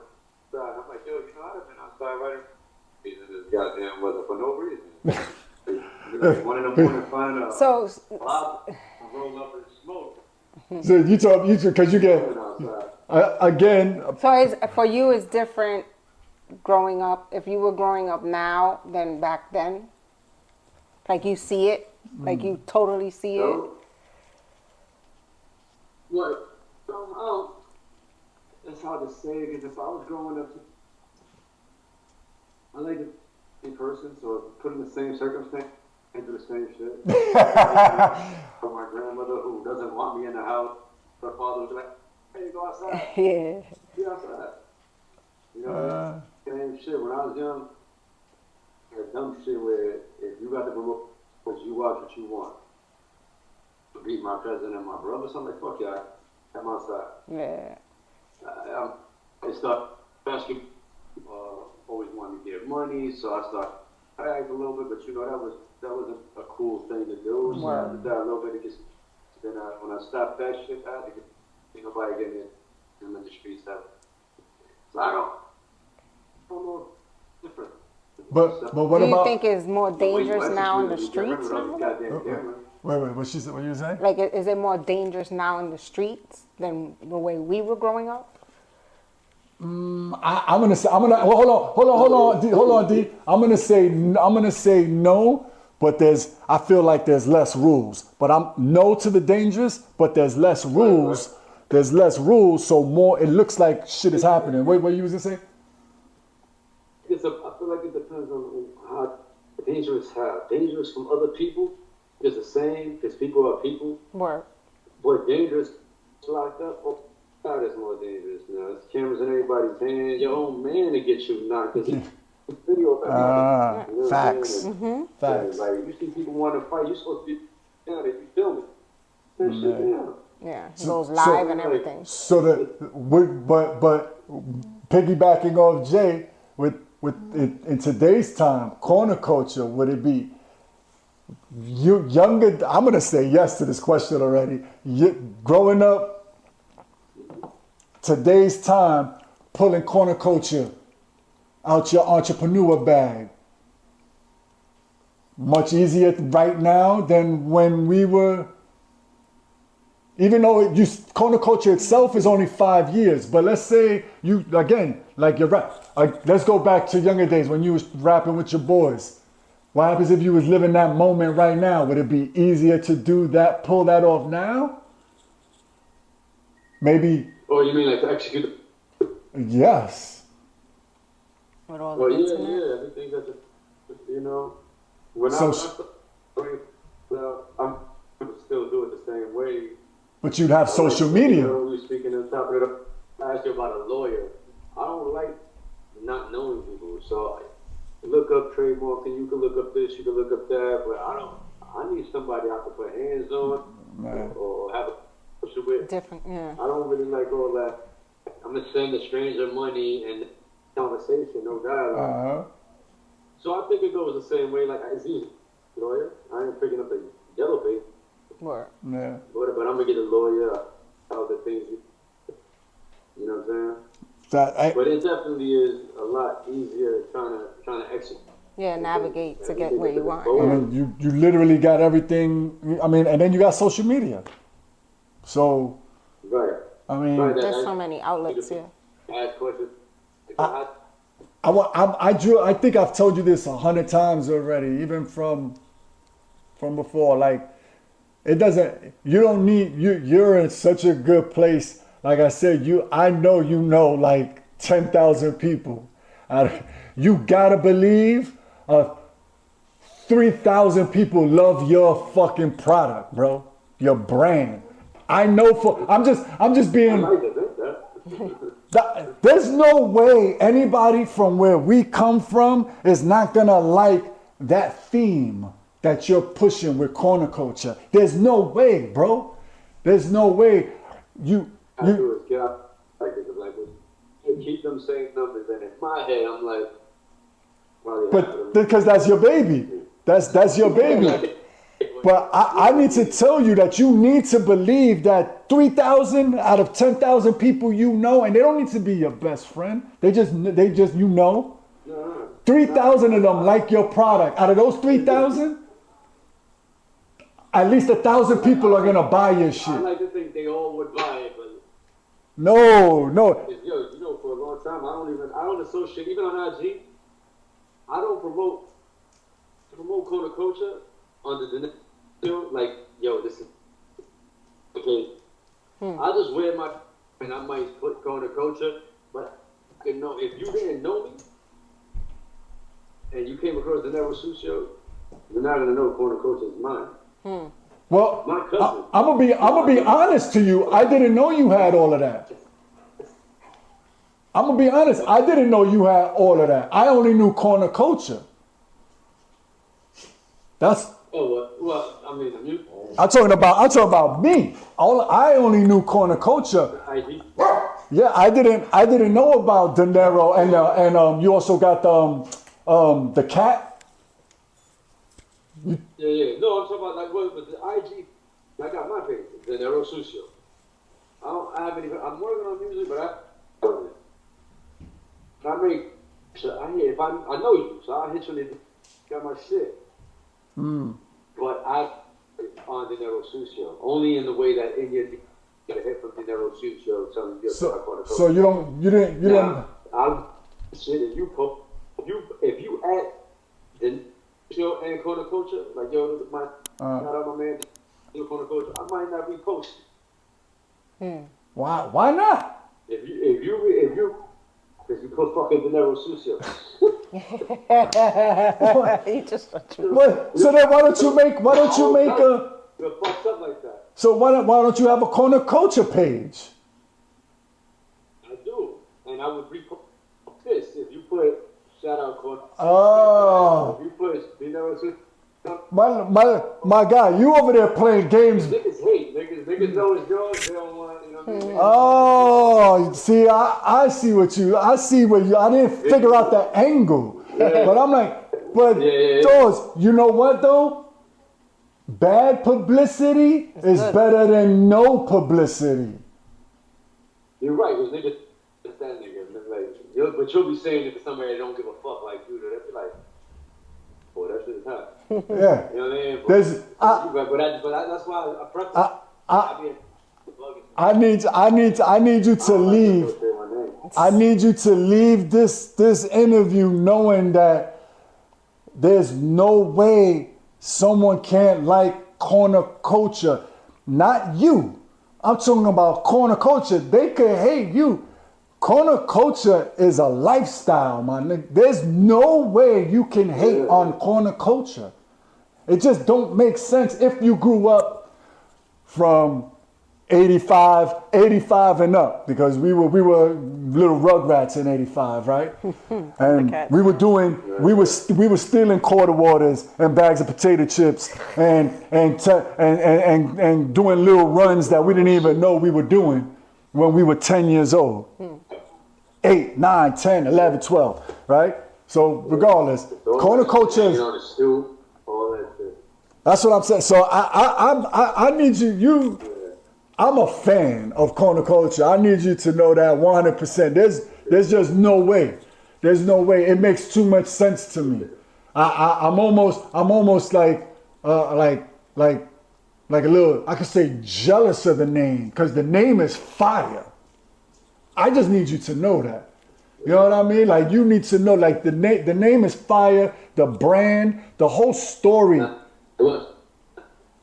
Speaker 3: to. I'm like, yo, I'd have been outside right in this goddamn weather for no reason. One in the morning, find a roll up and smoke.
Speaker 1: So you because you get again.
Speaker 4: So for you, it's different growing up. If you were growing up now than back then, like you see it, like you totally see it.
Speaker 3: What? It's hard to say because if I was growing up, I like it in person, so put in the same circumstance and do the same shit. For my grandmother who doesn't want me in the house, her father was like, "Hey, go outside."
Speaker 4: Yeah.
Speaker 3: Be outside. You know, same shit. When I was young, that dumb shit where if you got the remote, you watch what you want. Beat my cousin and my brother, so I'm like, fuck yeah, I'm outside.
Speaker 4: Yeah.
Speaker 3: I started basketball, always wanted to get money, so I started act a little bit, but that wasn't a cool thing to do. So I did that a little bit. Then when I stopped that shit, I had to get nobody getting in the streets. So I don't know, different.
Speaker 1: But what
Speaker 4: do you
Speaker 1: about?
Speaker 4: think it's more dangerous now in the streets?
Speaker 1: Wait, what you saying?
Speaker 4: Like, is it more dangerous now in the streets than the way we were growing up?
Speaker 1: I'm gonna hold on, D. I'm gonna say no, but I feel like there's less rules. But I'm no to the dangerous, but there's less rules. There's less rules, so more. It looks like shit is happening. Wait, what you was gonna say?
Speaker 3: I feel like it depends on how dangerous from other people is the same because people are people.
Speaker 4: Word.
Speaker 3: But dangerous locked up. Oh, God, it's more dangerous now. It's cameras in everybody's hand. Your own man to get you knocked because it's video of everything.
Speaker 1: Facts. Facts.
Speaker 3: Like you see people want to fight, you're supposed to be down there. You filming. That shit down.
Speaker 4: Yeah, it goes live and everything.
Speaker 1: So but piggybacking off Jay with in today's time, corner culture, would it be you younger? I'm gonna say yes to this question already. Growing up, today's time, pulling corner culture out your entrepreneur bag. Much easier right now than when we were. Even though corner culture itself is only 5 years, but let's say you, again, like you're right. Let's go back to younger days when you was rapping with your boys. What happens if you was living that moment right now? Would it be easier to do that, pull that off now? maybe
Speaker 3: Oh, you mean like to execute?
Speaker 1: yes.
Speaker 4: With all the
Speaker 3: Well, yeah,
Speaker 4: internet.
Speaker 3: yeah. Everything that's, you know, when
Speaker 1: So-
Speaker 3: I'm still do it the same way.
Speaker 1: But you'd have social media.
Speaker 3: We speaking on top of it. I asked you about a lawyer. I don't like not knowing people, so I look up trademark, and you can look up this, you can look up that, but I don't. I need somebody I can put hands on
Speaker 1: Man.
Speaker 3: or have a social with.
Speaker 4: Different, yeah.
Speaker 3: I don't really like all that. I'm gonna send a stranger money and conversation, no dialogue. So I think it goes the same way. Like it's easy, lawyer. I ain't picking up the yellow paper.
Speaker 4: Word.
Speaker 1: Yeah.
Speaker 3: But I'm gonna get a lawyer. All the things, you know what I'm saying? But it definitely is a lot easier trying to execute.
Speaker 4: Yeah, navigate to get where you want.
Speaker 1: I
Speaker 4: Yeah.
Speaker 1: mean, you literally got everything. I mean, and then you got social media. So,
Speaker 3: Right.
Speaker 1: I mean,
Speaker 3: Right.
Speaker 4: There's so many outlets here.
Speaker 3: Ask questions.
Speaker 1: I think I've told you this 100 times already, even from before. Like, it doesn't. You don't need. You're in such a good place. Like I said, I know like 10,000 people. You gotta believe 3,000 people love your fucking product, bro. Your brand. I know I'm just being. There's no way anybody from where we come from is not gonna like that theme that you're pushing with corner culture. There's no way, bro. There's no way.
Speaker 3: I do is get out like this, like keep them same numbers, and in my head I'm like,
Speaker 1: but because that's your baby. That's your baby. But I need to tell you that you need to believe that 3,000 out of 10,000 people you know, and they don't need to be your best friend. They just 3,000 of them like your product. Out of those 3,000, at least 1,000 people are gonna buy your shit.
Speaker 3: I like to think they all would buy it, but
Speaker 1: no.
Speaker 3: You know, for a long time I don't associate, even on IG, I don't promote corner culture under the like, yo, this is okay. I just wear my and I might put corner culture, but you know, if you didn't know me and you came across the Narrow Sucio, you're not gonna know corner culture is mine.
Speaker 1: Well,
Speaker 3: My cousin.
Speaker 1: I'm gonna be honest to you. I didn't know you had all of that. I'm gonna be honest. I didn't know you had all of that. I only knew corner culture. That's.
Speaker 3: Oh well, I mean,
Speaker 1: I'm talking about me. I only knew corner culture.
Speaker 3: IG.
Speaker 1: Yeah, I didn't know about De Niro and you also got the cat.
Speaker 3: Yeah. No, I'm talking about like what, but the IG. I got my page, the Narrow Sucio. I haven't even. I'm working on music, but I make. So I know you, so I hit you and got my shit. But I on the Narrow Sucio only in the way that in your get a hit from the Narrow Sucio telling you.
Speaker 1: So you didn't.
Speaker 3: I'm shit. If you add the show and corner culture, like yo, my shout out my man, corner culture, I might not repost.
Speaker 1: Why not?
Speaker 3: If you because you put fucking De Niro Sucio.
Speaker 4: You just
Speaker 1: What? So then why don't you make a?
Speaker 3: You're fucked up like that.
Speaker 1: So why don't you have a corner culture page?
Speaker 3: I do, and I would repost this if you put shout out corner.
Speaker 1: Oh.
Speaker 3: If you put De Niro Sucio.
Speaker 1: My guy, you over there playing games.
Speaker 3: Niggas hate. Niggas know it's yours. They don't want, you know what I mean?
Speaker 1: Oh, see, I see where you, I didn't figure out that angle.
Speaker 3: Yeah.
Speaker 1: But I'm like, Doors, you know what though? Bad publicity is better than no publicity.
Speaker 3: You're right, because niggas, it's that nigga. Like, but you'll be saying it to somebody that don't give a fuck like you, they'll be like, boy, that shit is hot.
Speaker 1: Yeah.
Speaker 3: You know what I mean?
Speaker 1: There's,
Speaker 3: that's why I preface.
Speaker 1: I need you to leave. I need you to leave this interview knowing that there's no way someone can't like corner culture. Not you. I'm talking about corner culture. They could hate you. Corner culture is a lifestyle, man. There's no way you can hate on corner culture. It just don't make sense if you grew up from 85 and up, because we were little rugrats in 85, right? And we were stealing quarter waters and bags of potato chips and doing little runs that we didn't even know we were doing when we were 10 years old. 8, 9, 10, 11, 12, right? So regardless, corner culture is, that's what I'm saying. So I need you. I'm a fan of corner culture. I need you to know that 100%. There's just no way. There's no way. It makes too much sense to me. I'm almost like a little, I could say, jealous of the name, because the name is fire. I just need you to know that. You know what I mean? Like, you need to know, like, the name is fire, the brand, the whole story.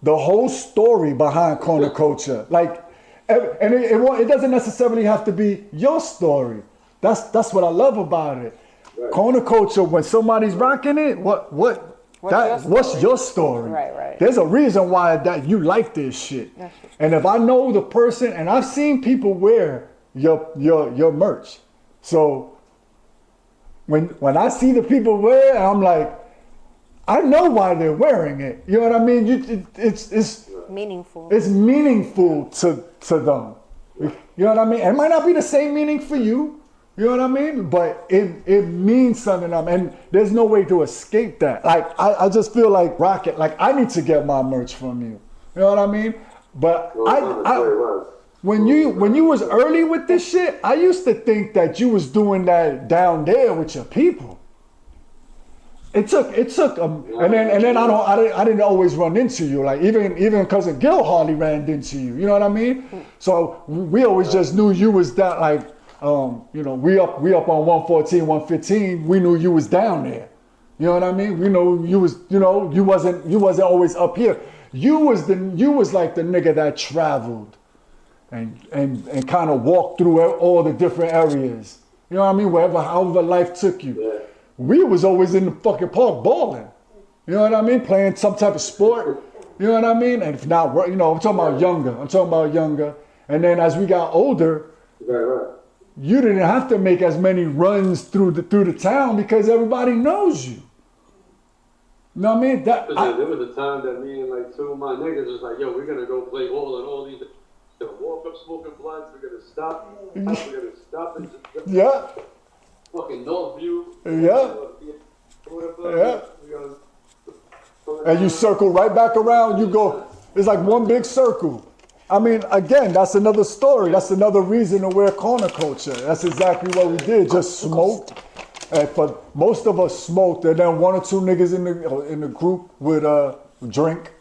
Speaker 1: The whole story behind corner culture, like, and it doesn't necessarily have to be your story. That's what I love about it. Right. Corner culture, when somebody's rocking it, what's your story?
Speaker 4: Right.
Speaker 1: There's a reason why that you like this shit. And if I know the person, and I've seen people wear your merch, so when I see the people wear it, I'm like, I know why they're wearing it. You know what I mean? It's
Speaker 4: meaningful.
Speaker 1: It's meaningful to them. You know what I mean? It might not be the same meaning for you. You know what I mean? But it means something to them, and there's no way to escape that. Like, I just feel like Rocket. Like, I need to get my merch from you. You know what I mean? But when you was early with this shit, I used to think that you was doing that down there with your people. It took, and then I didn't always run into you. Like, even cousin Gil hardly ran into you. You know what I mean? So we always just knew you was that, like, you know, we up on 114, 115. We knew you was down there. You know what I mean? We know you was, you know, you wasn't always up here. You was like the nigga that traveled and kind of walked through all the different areas. You know what I mean? However life took you. Yeah. We was always in the fucking park balling. You know what I mean? Playing some type of sport. You know what I mean? And if not, you know, I'm talking about younger. And then as we got older, you didn't have to make as many runs through the town because everybody knows you. You know what I mean?
Speaker 3: There was a time that me and like two of my niggas was like, yo, we're gonna go play ball and all these walk up smoking blunts. We're gonna stop. We're gonna stop and
Speaker 1: yeah.
Speaker 3: Fucking Northview.
Speaker 1: Yeah. And you circle right back around. You go. It's like one big circle. I mean, again, that's another story. That's another reason to wear corner culture. That's exactly what we did. Just smoked. And for most of us smoked, and then one or two niggas in the group would drink.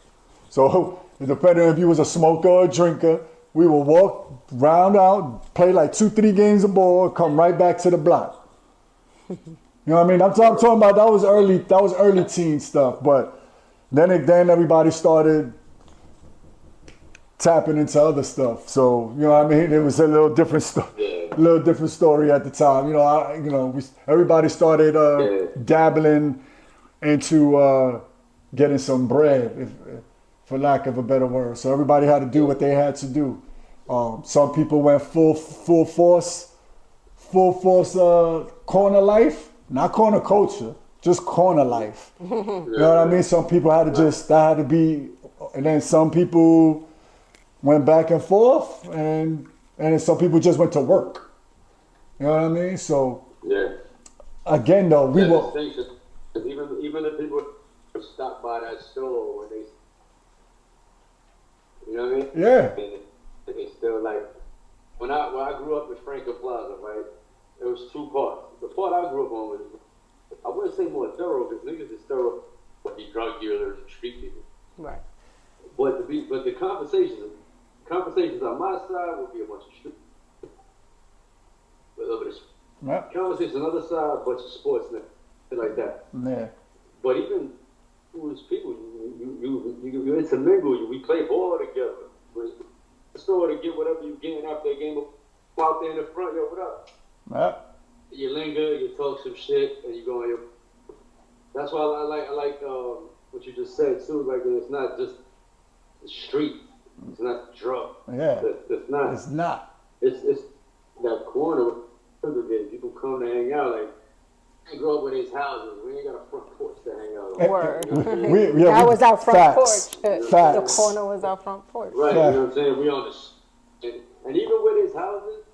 Speaker 1: So depending if you was a smoker or a drinker, we would walk round out, play like 2-3 games of ball, come right back to the block. You know what I mean? I'm talking about that was early teen stuff, but then everybody started tapping into other stuff. So, you know what I mean? It was a little different story at the time. You know, everybody started dabbling into getting some bread, for lack of a better word. So everybody had to do what they had to do. Some people went full force corner life, not corner culture, just corner life. You know what I mean? Some people had to be, and then some people went back and forth, and some people just went to work. You know what I mean? So again, though, we were
Speaker 3: even if people stop by that store when they, you know what I mean?
Speaker 1: Yeah.
Speaker 3: They still like when I grew up in Franklin Plaza, right? There was two parts. The part I grew up on was, I wouldn't say more thorough, because niggas is thorough, but the drug dealers and street people.
Speaker 4: Right.
Speaker 3: But the conversations on my side would be a bunch of street. Conversations on the other side, a bunch of sports and shit like that.
Speaker 1: Yeah.
Speaker 3: But even who's people, you intermingle, we play ball together. store to get whatever you getting after a game. Go out there in the front, yo, what up?
Speaker 1: Yep.
Speaker 3: You linger, you talk some shit, and you go on your. That's why I like what you just said too. Like it's not just the street. It's not drug.
Speaker 1: Yeah.
Speaker 3: It's not.
Speaker 1: It's not.
Speaker 3: It's that corner where people come to hang out. Like I grew up with these houses. We ain't got a front porch to hang out on.
Speaker 4: Word.
Speaker 1: That
Speaker 4: was our front
Speaker 1: facts.
Speaker 4: porch. The
Speaker 1: Facts.
Speaker 4: corner was our front porch.
Speaker 3: Right,
Speaker 1: Yeah.
Speaker 3: you know what I'm saying? We on the and even with his houses,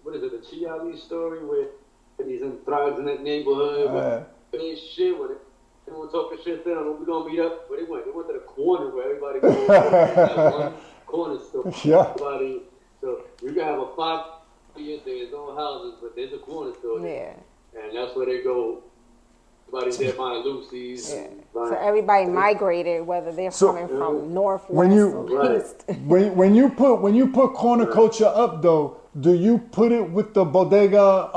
Speaker 3: what is it, the Chi Ali story where he's in thrives in that neighborhood with shit with it. Everyone talking shit then we gonna meet up. Where they went? They went to the corner where everybody goes. That one corner store.
Speaker 1: Yeah.
Speaker 3: Everybody, so you can have a 5 years, there's no houses, but there's a corner store.
Speaker 4: Yeah.
Speaker 3: And that's where they go. Everybody's there buying Lucy's.
Speaker 4: Yeah.
Speaker 3: Buying,
Speaker 4: So everybody migrated, whether they're coming from north,
Speaker 1: when
Speaker 4: west,
Speaker 1: you-
Speaker 4: or
Speaker 3: Right.
Speaker 4: east.
Speaker 1: When you put corner culture up though, do you put it with the bodega?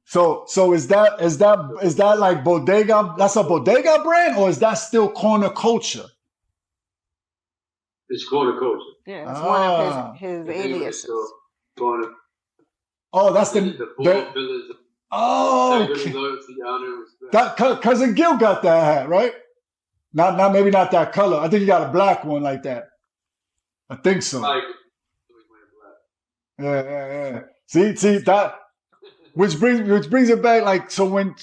Speaker 1: So is that like bodega? That's a bodega brand, or is that still corner culture?
Speaker 3: it's corner culture.
Speaker 4: Yeah, that's one
Speaker 1: Ah.
Speaker 4: of his
Speaker 3: The name of the
Speaker 4: aliases.
Speaker 3: store, corner.
Speaker 1: Oh, that's
Speaker 3: The
Speaker 1: the
Speaker 3: four pillars of
Speaker 1: oh.
Speaker 3: integrity,
Speaker 1: Okay.
Speaker 3: loyalty, honor, and respect.
Speaker 1: Cousin Gil got that hat, right? Not maybe not that color. I think he got a black one like that. I think so.
Speaker 3: Like,
Speaker 1: Yeah. See that, which brings it back. Like, so when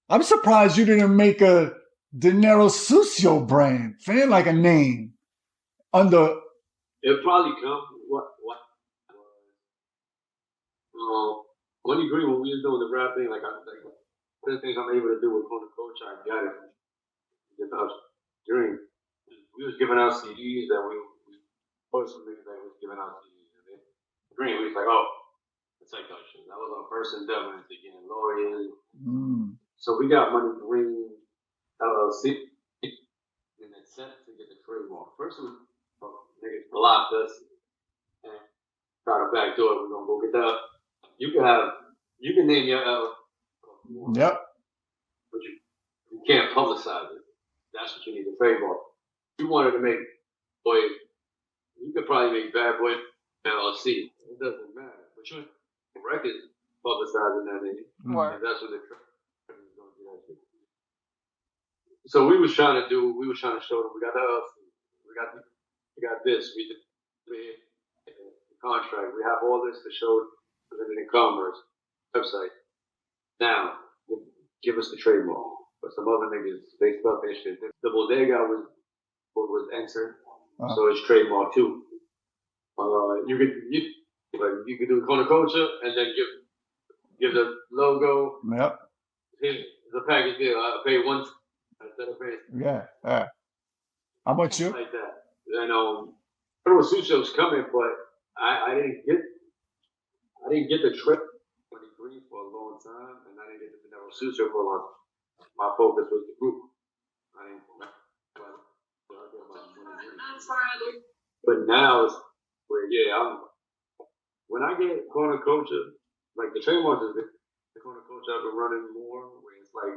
Speaker 1: I'm surprised you didn't make a Dinero Sucio brand, fan, like a name under.
Speaker 3: it'll probably come. Money Green, when we was doing the rap thing, like the things I'm able to do with corner culture, I got it. Get the dream. We was giving out CDs that we posted some niggas that was giving out CDs. And then Green, we was like, oh, it's like that shit. That was our first endeavor into getting lawyers. So we got Money Green LLC and then sent to get the trademark. First, niggas blocked us and tried to backdoor. We're gonna go get that. You can name your L.
Speaker 1: Yep.
Speaker 3: But you can't publicize it. That's what you need to trademark. You wanted to make boy, you could probably make Bad Boy LLC. It doesn't matter. But you records publicizing that name.
Speaker 4: Word.
Speaker 3: And that's what they're trying to do. So we was trying to show them we got the we got this, we did the contract, we have all this to show in commerce website. Now give us the trademark. But some other niggas they stuck that shit. The bodega was entered, so it's trademark too. You could do corner culture and then give the logo.
Speaker 1: Yep.
Speaker 3: Here's the package deal. I pay one instead of paying.
Speaker 1: Yeah. How about you?
Speaker 3: Like that. And there was Sushos coming, but I didn't get the trip when he breathed for a long time, and I didn't get the Dinero Susho for a long time. My focus was the group. But now it's where when I get corner culture, like the trademark is the corner culture I've been running more, where it's like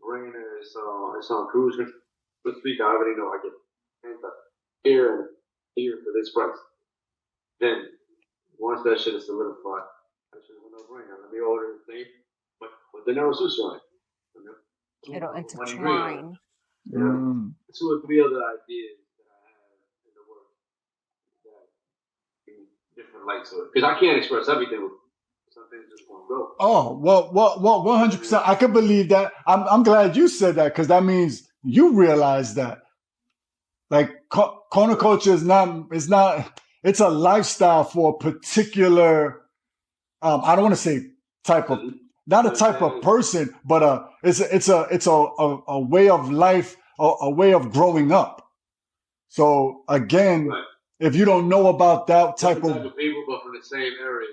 Speaker 3: bringing it's on cruise control. But speak, I already know I get here and here for this price. Then once that shit is solidified, that shit is a no-brainer. Let me order the thing, but with the Dinero Sushi on it.
Speaker 4: It'll intertwine.
Speaker 3: Yeah. 2 or 3 other ideas that I have in the works that bring different lights to it. Because I can't express everything with some things just won't go.
Speaker 1: Oh, well, 100%. I can believe that. I'm glad you said that because that means you realize that. Like corner culture is not. It's a lifestyle for a particular. I don't want to say type of. Not a type of person, but it's a way of life, a way of growing up. So again,
Speaker 3: Right.
Speaker 1: if you don't know about that type
Speaker 3: Different
Speaker 1: of
Speaker 3: people, but from the same area.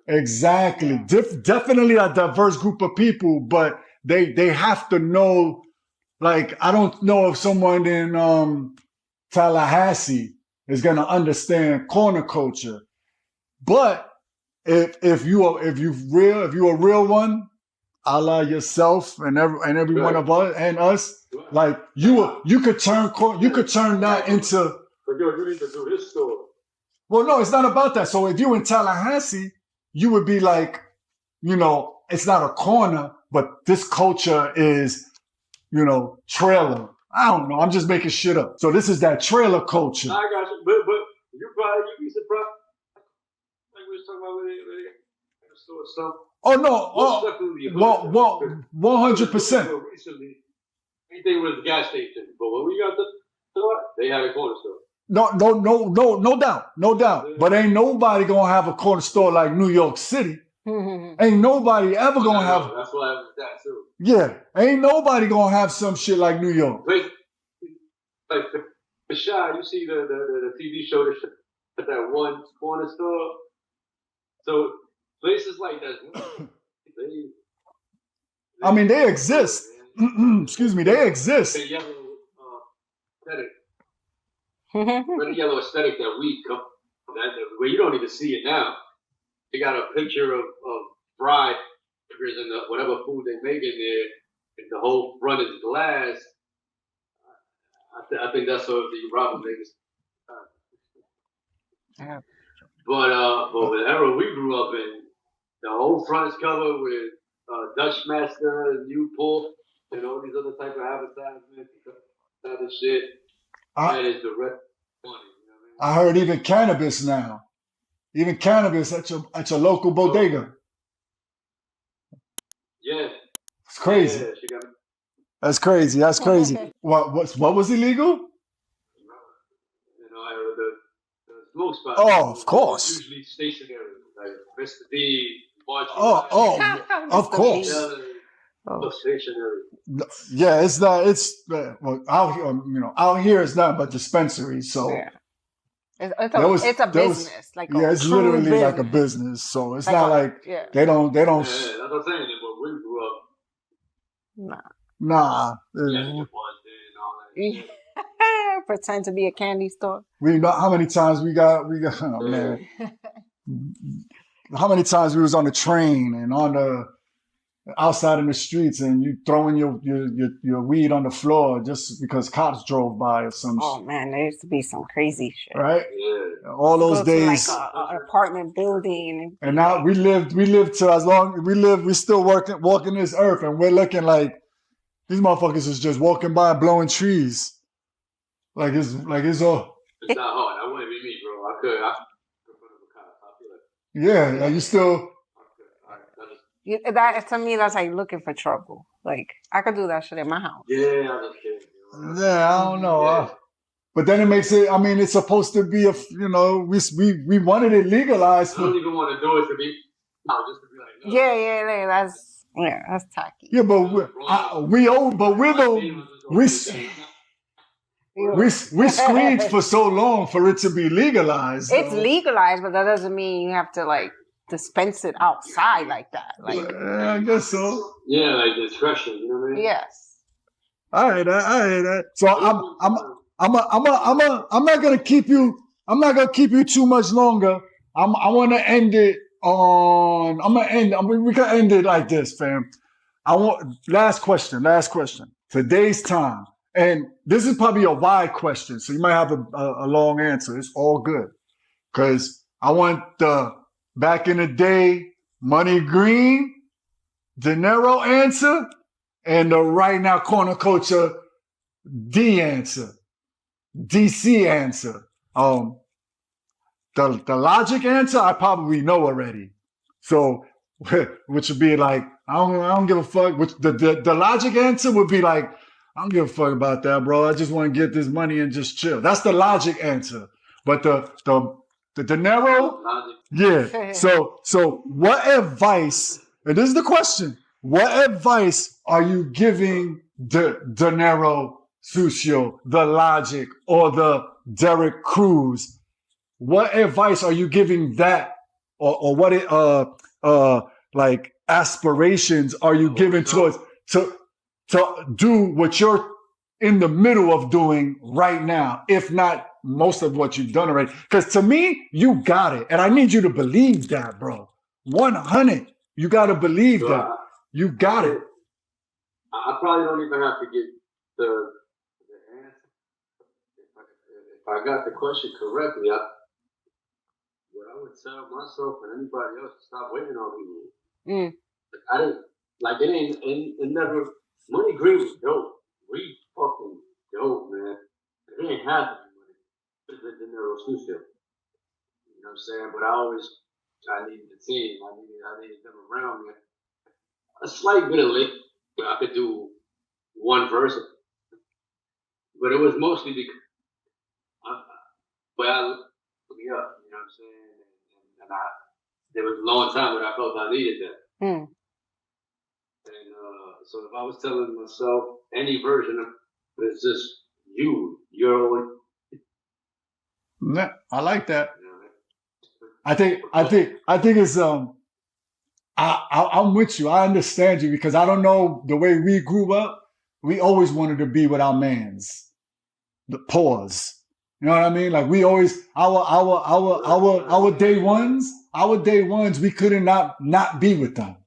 Speaker 1: exactly, definitely a diverse group of people, but they have to know. Like I don't know if someone in Tallahassee is gonna understand corner culture, but if you're a real one, a la yourself and every one of us and us, like you could turn that into
Speaker 3: For yo, you need to do this store.
Speaker 1: Well, no, it's not about that. So if you in Tallahassee, you would be like, it's not a corner, but this culture is, trailer. I don't know. I'm just making shit up. So this is that trailer culture.
Speaker 3: I got you. But you be surprised. Like we was talking about with the store stuff.
Speaker 1: Oh no!
Speaker 3: Most definitely.
Speaker 1: Well, 100%.
Speaker 3: Recently, anything was a gas station, but when we got the store, they had a corner store.
Speaker 1: No doubt.
Speaker 3: Yeah.
Speaker 1: But ain't nobody gonna have a corner store like New York City. Ain't nobody ever gonna have.
Speaker 3: That's why I was that too.
Speaker 1: Yeah, ain't nobody gonna have some shit like New York.
Speaker 3: Like the Shy, you see the TV show that one corner store. So places like that,
Speaker 1: I mean, they exist. Excuse me, they exist.
Speaker 3: The yellow aesthetic, the yellow aesthetic that we come that where you don't even see it now. They got a picture of fried burgers and whatever food they make in there, and the whole front is glass. I think that's what the Robin Vegas. But the era we grew up in, the whole front is covered with Dutch Master, Newport, and all these other type of advertisements, other shit. That is the rest money. You know what I mean?
Speaker 1: I heard even cannabis now. Even cannabis at your local bodega.
Speaker 3: Yeah.
Speaker 1: It's crazy.
Speaker 3: Yeah, she got me.
Speaker 1: That's crazy. What was illegal?
Speaker 3: The smoke spot.
Speaker 1: Oh, of course.
Speaker 3: Usually stationary, like Mr. D, March.
Speaker 1: Of course.
Speaker 3: Stationary.
Speaker 1: Yeah, it's not. It's well, out here it's not but dispensaries. So
Speaker 4: Yeah. It's a business.
Speaker 1: It's literally
Speaker 4: business.
Speaker 1: like a business. So it's not like they don't.
Speaker 3: Yeah, that's what I'm saying. But we grew up.
Speaker 1: Nah.
Speaker 3: And all that.
Speaker 4: Pretend to be a candy store.
Speaker 1: We know how many times we got. Oh man, how many times we was on the train and on the outside in the streets and you throwing your weed on the floor just because cops drove by or some
Speaker 4: Oh man, there used to be some crazy shit.
Speaker 1: right?
Speaker 3: Yeah.
Speaker 1: All those
Speaker 4: Go to,
Speaker 1: days.
Speaker 4: like an apartment building.
Speaker 1: And now we lived to as long we still walking this earth and we're looking like these motherfuckers is just walking by blowing trees. Like it's all
Speaker 3: It's not hard. That wouldn't be me, bro. I could in front of a cop. I feel like
Speaker 1: yeah, like you still
Speaker 4: That to me, that's like looking for trouble. Like I could do that shit in my house.
Speaker 3: yeah, I'm just kidding.
Speaker 1: yeah, I don't know.
Speaker 3: Yeah.
Speaker 1: But then it makes it I mean it's supposed to be we wanted it legalized
Speaker 3: I don't even want to do it to be just to be like no.
Speaker 4: That's tacky.
Speaker 1: Yeah, but we screamed for so long for it to be legalized.
Speaker 4: It's
Speaker 1: though.
Speaker 4: legalized, but that doesn't mean you have to like dispense it outside like that. Like
Speaker 1: Yeah, I guess so.
Speaker 3: Yeah, like discretion, you know what I mean?
Speaker 4: yes.
Speaker 1: I heard that. So I'm not gonna keep you too much longer. I want to end it on. We can end it like this, fam. Last question. Today's time, and this is probably a wide question, so you might have a long answer. It's all good, because I want the back in the day Money Green, dinero answer, and the right now corner culture D answer, DC answer. The logic answer I probably know already. So, which would be like, I don't give a fuck. Which the logic answer would be like, I don't give a fuck about that, bro. I just want to get this money and just chill. That's the logic answer. But the dinero, yeah. So what advice? And this is the question: what advice are you giving the dinero, Sucio, the Logic, or the Derek Cruz? What advice are you giving that, or what like aspirations are you giving towards to do what you're in the middle of doing right now, if not most of what you've done already? Because to me, you got it, and I need you to believe that, bro. 100, you got to believe that you got it.
Speaker 3: I probably don't even have to get the answer. If I got the question correctly, what I would tell myself and anybody else to stop waiting on people.
Speaker 4: Mm.
Speaker 3: I didn't like it. It never. Money Green was dope. We fucking dope, man. It ain't happening when it lived in their studio. You know what I'm saying? But I needed the team. I needed them around me. A slight bit of lick, but I could do one verse. But it was mostly because I looked me up. You know what I'm saying? And there was a long time that I felt I needed that.
Speaker 4: Mm.
Speaker 3: And so if I was telling myself any version of it, it's just you're
Speaker 1: Nah, I like that.
Speaker 3: you know,
Speaker 1: I think it's I'm with you. I understand you because I don't know the way we grew up. We always wanted to be with our mans. The pause. You know what I mean? Like we always our day ones, we couldn't not be with them.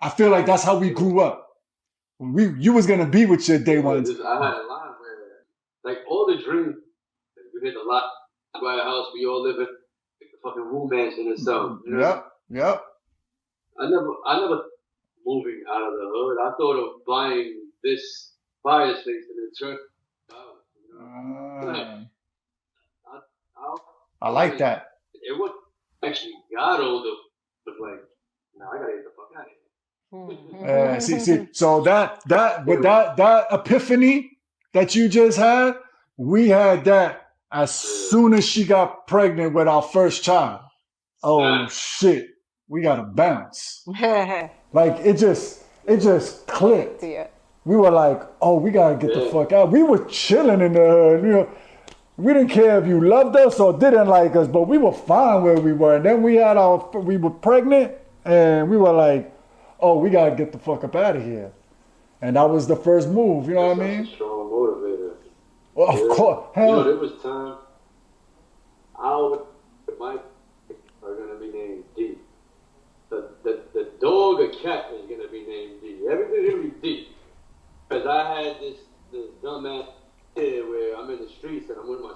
Speaker 1: I feel like that's how we grew up. You was gonna be with your day ones.
Speaker 3: I had a line where like all the dreams you hit a lot by a house, we all live in like, the fucking room mansion or something. You know?
Speaker 1: Yep.
Speaker 3: I never moving out of the hood. I thought of buying this fire station and then turn out. You know?
Speaker 1: I like that.
Speaker 3: It was actually got older, but like, now I gotta get the fuck out of here.
Speaker 1: See. So that epiphany that you just had, we had that as soon as she got pregnant with our first child. Oh shit, we gotta bounce. Like it just clicked.
Speaker 4: Yeah.
Speaker 1: We were like, oh, we gotta get the fuck out. We were chilling in the hood, you know. We didn't care if you loved us or didn't like us, but we were fine where we were. And then we were pregnant, and we were like, oh, we gotta get the fuck up out of here. And that was the first move, you know what I mean?
Speaker 3: That's a strong motivator.
Speaker 1: Well, of course. Hell,
Speaker 3: there was time my are gonna be named D. The dog or cat is gonna be named D. Everything's gonna be D. Because I had this dumbass kid where I'm in the streets and I'm with my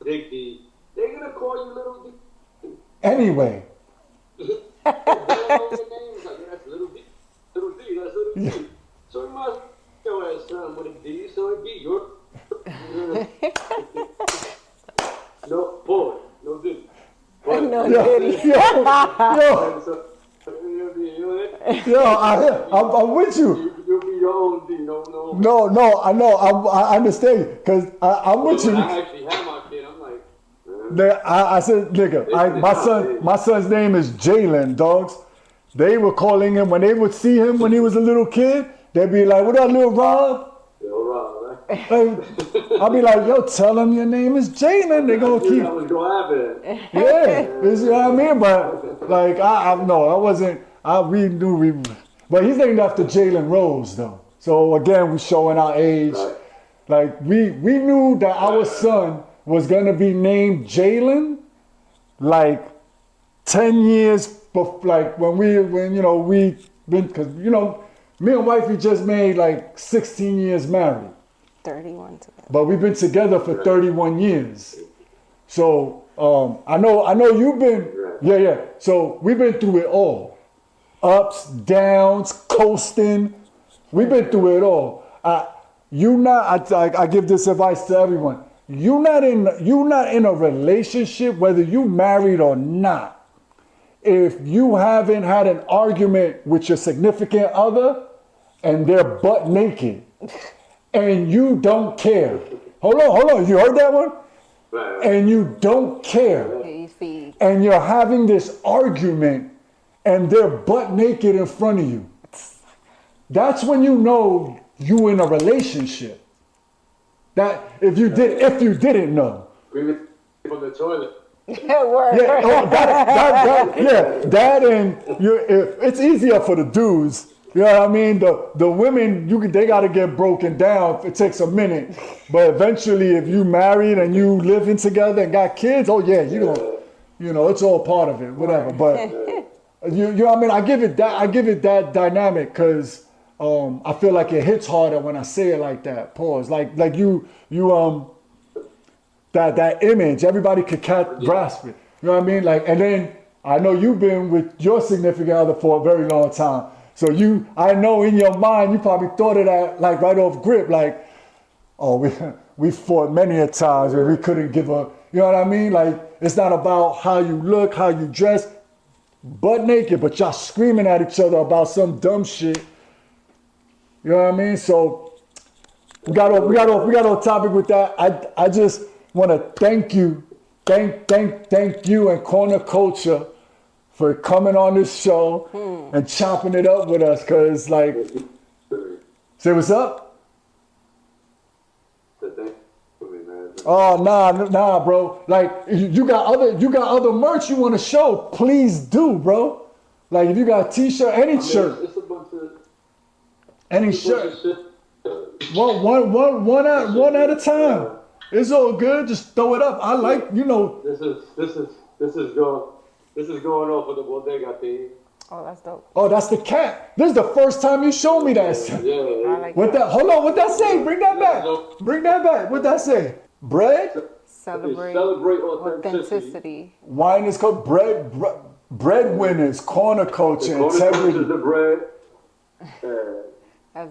Speaker 3: big D. They're gonna call you little D.
Speaker 1: anyway.
Speaker 3: They don't know your names. Like, that's little D. Little D, that's little D.
Speaker 1: Yeah.
Speaker 3: So you must go ass son with a D, so it be your no boy, no D. But,
Speaker 4: No
Speaker 1: Yo,
Speaker 4: diddy.
Speaker 1: I'm with you.
Speaker 3: You'll be your own D, no.
Speaker 1: No, I know. I understand because I'm with
Speaker 3: When
Speaker 1: you.
Speaker 3: I actually had my kid, I'm like,
Speaker 1: I said, nigga, my son's name is Jalen, dogs. They were calling him, when they would see him when he was a little kid, they'd be like, what up, little Rob?
Speaker 3: yo, Rob, right?
Speaker 1: Like, I'll be like, yo, tell them your name is Jalen. They're going to keep.
Speaker 3: I was going to have it.
Speaker 1: Yeah, you know what I mean? But, like, I wasn't, we knew but he's named after Jalen Rose, though. So, again, we're showing our age.
Speaker 3: Right.
Speaker 1: Like, we knew that our son was going to be named Jalen, like, 10 years before, like, because, me and wifey just made, like, 16 years married.
Speaker 4: 31 together.
Speaker 1: But we've been together for 31 years. So, I know you've been, yeah. So, we've been through it all. Ups, downs, coasting. We've been through it all. I give this advice to everyone. You're not in a relationship, whether you married or not. If you haven't had an argument with your significant other and they're butt naked and you don't care. Hold on. You heard that one?
Speaker 3: Right.
Speaker 1: And you don't care.
Speaker 4: You see.
Speaker 1: And you're having this argument and they're butt naked in front of you. That's when you know you in a relationship. That if you didn't know.
Speaker 3: Bring it from the toilet.
Speaker 4: Yeah, word.
Speaker 1: Yeah, that and it's easier for the dudes. You know what I mean? The women, they got to get broken down. It takes a minute, but eventually, if you married and you living together and got kids, oh yeah, it's all part of it, whatever. But you know what I mean? I give it that dynamic because I feel like it hits harder when I say it like that. Pause. Like you that image. Everybody could grasp it. You know what I mean? Like, and then I know you've been with your significant other for a very long time. So I know in your mind, you probably thought of that like right off grip, like, oh, we fought many a times where we couldn't give a, you know what I mean? Like, it's not about how you look, how you dress, butt naked, but y'all screaming at each other about some dumb shit. You know what I mean? So we got off topic with that. I just want to thank you and Corner Culture for coming on this show and chopping it up with us. Cause like, say what's up? Oh nah, bro. Like you got other merch you want to show? Please do, bro. Like if you got a t-shirt, any shirt,
Speaker 3: it's a bunch of
Speaker 1: any shirt. One at a time. It's all good. Just throw it up. I like, you know.
Speaker 3: This is going off of the bodega thing.
Speaker 4: Oh, that's dope.
Speaker 1: Oh, that's the cat. This is the first time you showed me that.
Speaker 3: Yeah.
Speaker 4: I like
Speaker 1: What that? Hold on. What that say? Bring that back. Bring that back. What that say? Bread.
Speaker 4: Celebrate
Speaker 3: authenticity.
Speaker 1: Wine is called bread. Breadwinners, corner culture, integrity.
Speaker 3: Is the bread.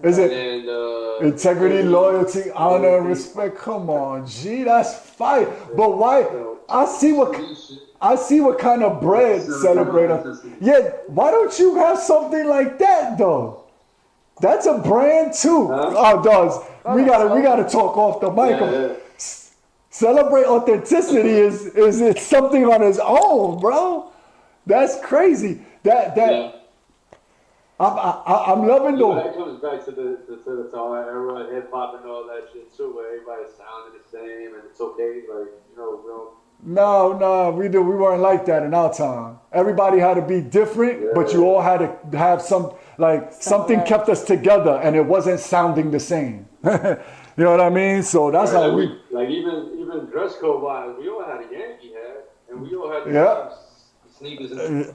Speaker 1: Is it
Speaker 3: And
Speaker 1: integrity, loyalty, honor, and respect? Come on, G, that's fire. But why? I see what kind of bread celebrate. Yeah, why don't you have something like that though? That's a brand too. Oh, does we gotta talk off the mic.
Speaker 3: Yeah.
Speaker 1: Celebrate authenticity is it something on its own, bro. That's crazy.
Speaker 3: Yeah.
Speaker 1: I'm loving
Speaker 3: It comes back to the time era, hip hop and all that shit too, where everybody sounded the same and it's okay, like we don't.
Speaker 1: No, we weren't like that in our time. Everybody had to be different, but you all had to have something kept us together, and it wasn't sounding the same. You know what I mean? So that's how we.
Speaker 3: Like even dress code wise, we all had a Yankee hat, and we all had the same sneakers and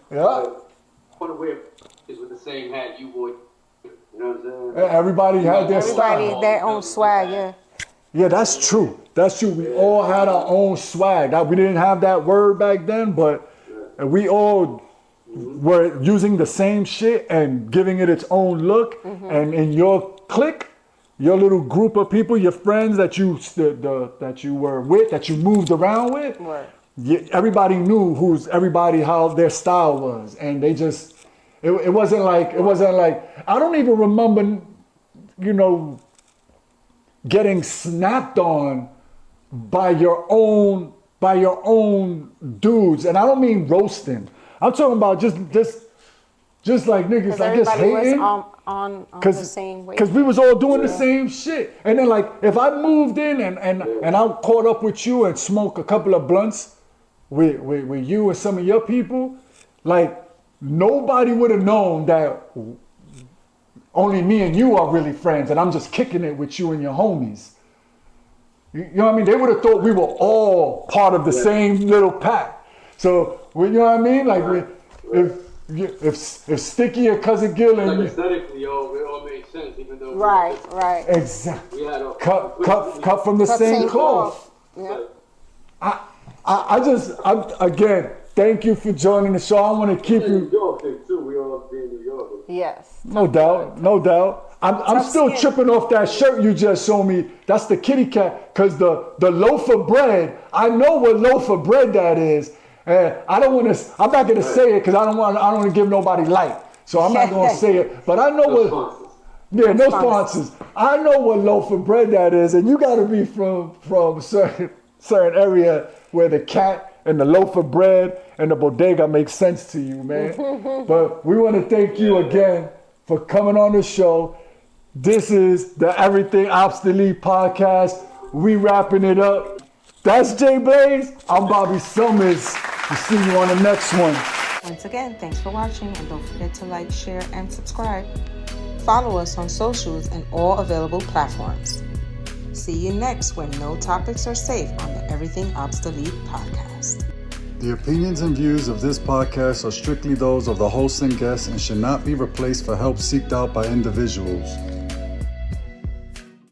Speaker 3: one of wear is with the same hat you would. You know what I'm saying?
Speaker 1: Everybody had their style.
Speaker 4: Everybody their own swag, yeah.
Speaker 1: Yeah, that's true. That's true. We all had our own swag. We didn't have that word back then, but we all were using the same shit and giving it its own look. And in your clique, your little group of people, your friends that you were with, that you moved around with, everybody knew how their style was, and they just. It wasn't like I don't even remember, getting snapped on by your own dudes, and I don't mean roasting. I'm talking about just like niggas, I guess hating.
Speaker 4: On the same way.
Speaker 1: Because we was all doing the same shit, and then like if I moved in and I caught up with you and smoked a couple of blunts with you and some of your people, like. Nobody would have known that only me and you are really friends, and I'm just kicking it with you and your homies. You know what I mean? They would have thought we were all part of the same little pack. So, you know what I mean? Like, if Sticky and Cousin Gil and
Speaker 3: like aesthetically, we all made sense, even though
Speaker 1: right, exactly.
Speaker 3: We had
Speaker 1: cut from the same cloth.
Speaker 4: Yeah.
Speaker 1: I'm again. Thank you for joining the show. I want to keep you.
Speaker 3: New York thing too. We all be in New York.
Speaker 4: Yes.
Speaker 1: No doubt. I'm still tripping off that shirt you just showed me. That's the kitty cat. Cause the loaf of bread. I know what loaf of bread that is. And I don't want to. I'm not gonna say it because I don't want to give nobody light. So I'm not gonna say it. But I know what. Yeah, no sponsors. I know what loaf of bread that is, and you got to be from a certain area where the cat and the loaf of bread and the bodega makes sense to you, man. But we want to thank you again for coming on the show. This is the Everything Obsolete podcast. We wrapping it up. That's Jay Blaze. I'm Bobby Summers. We'll see you on the next one.
Speaker 2: Once again, thanks for watching, and don't forget to like, share, and subscribe. Follow us on socials and all available platforms. See you next when no topics are safe on the Everything Obsolete podcast.
Speaker 1: The opinions and views of this podcast are strictly those of the host and guests and should not be replaced for help seeked out by individuals.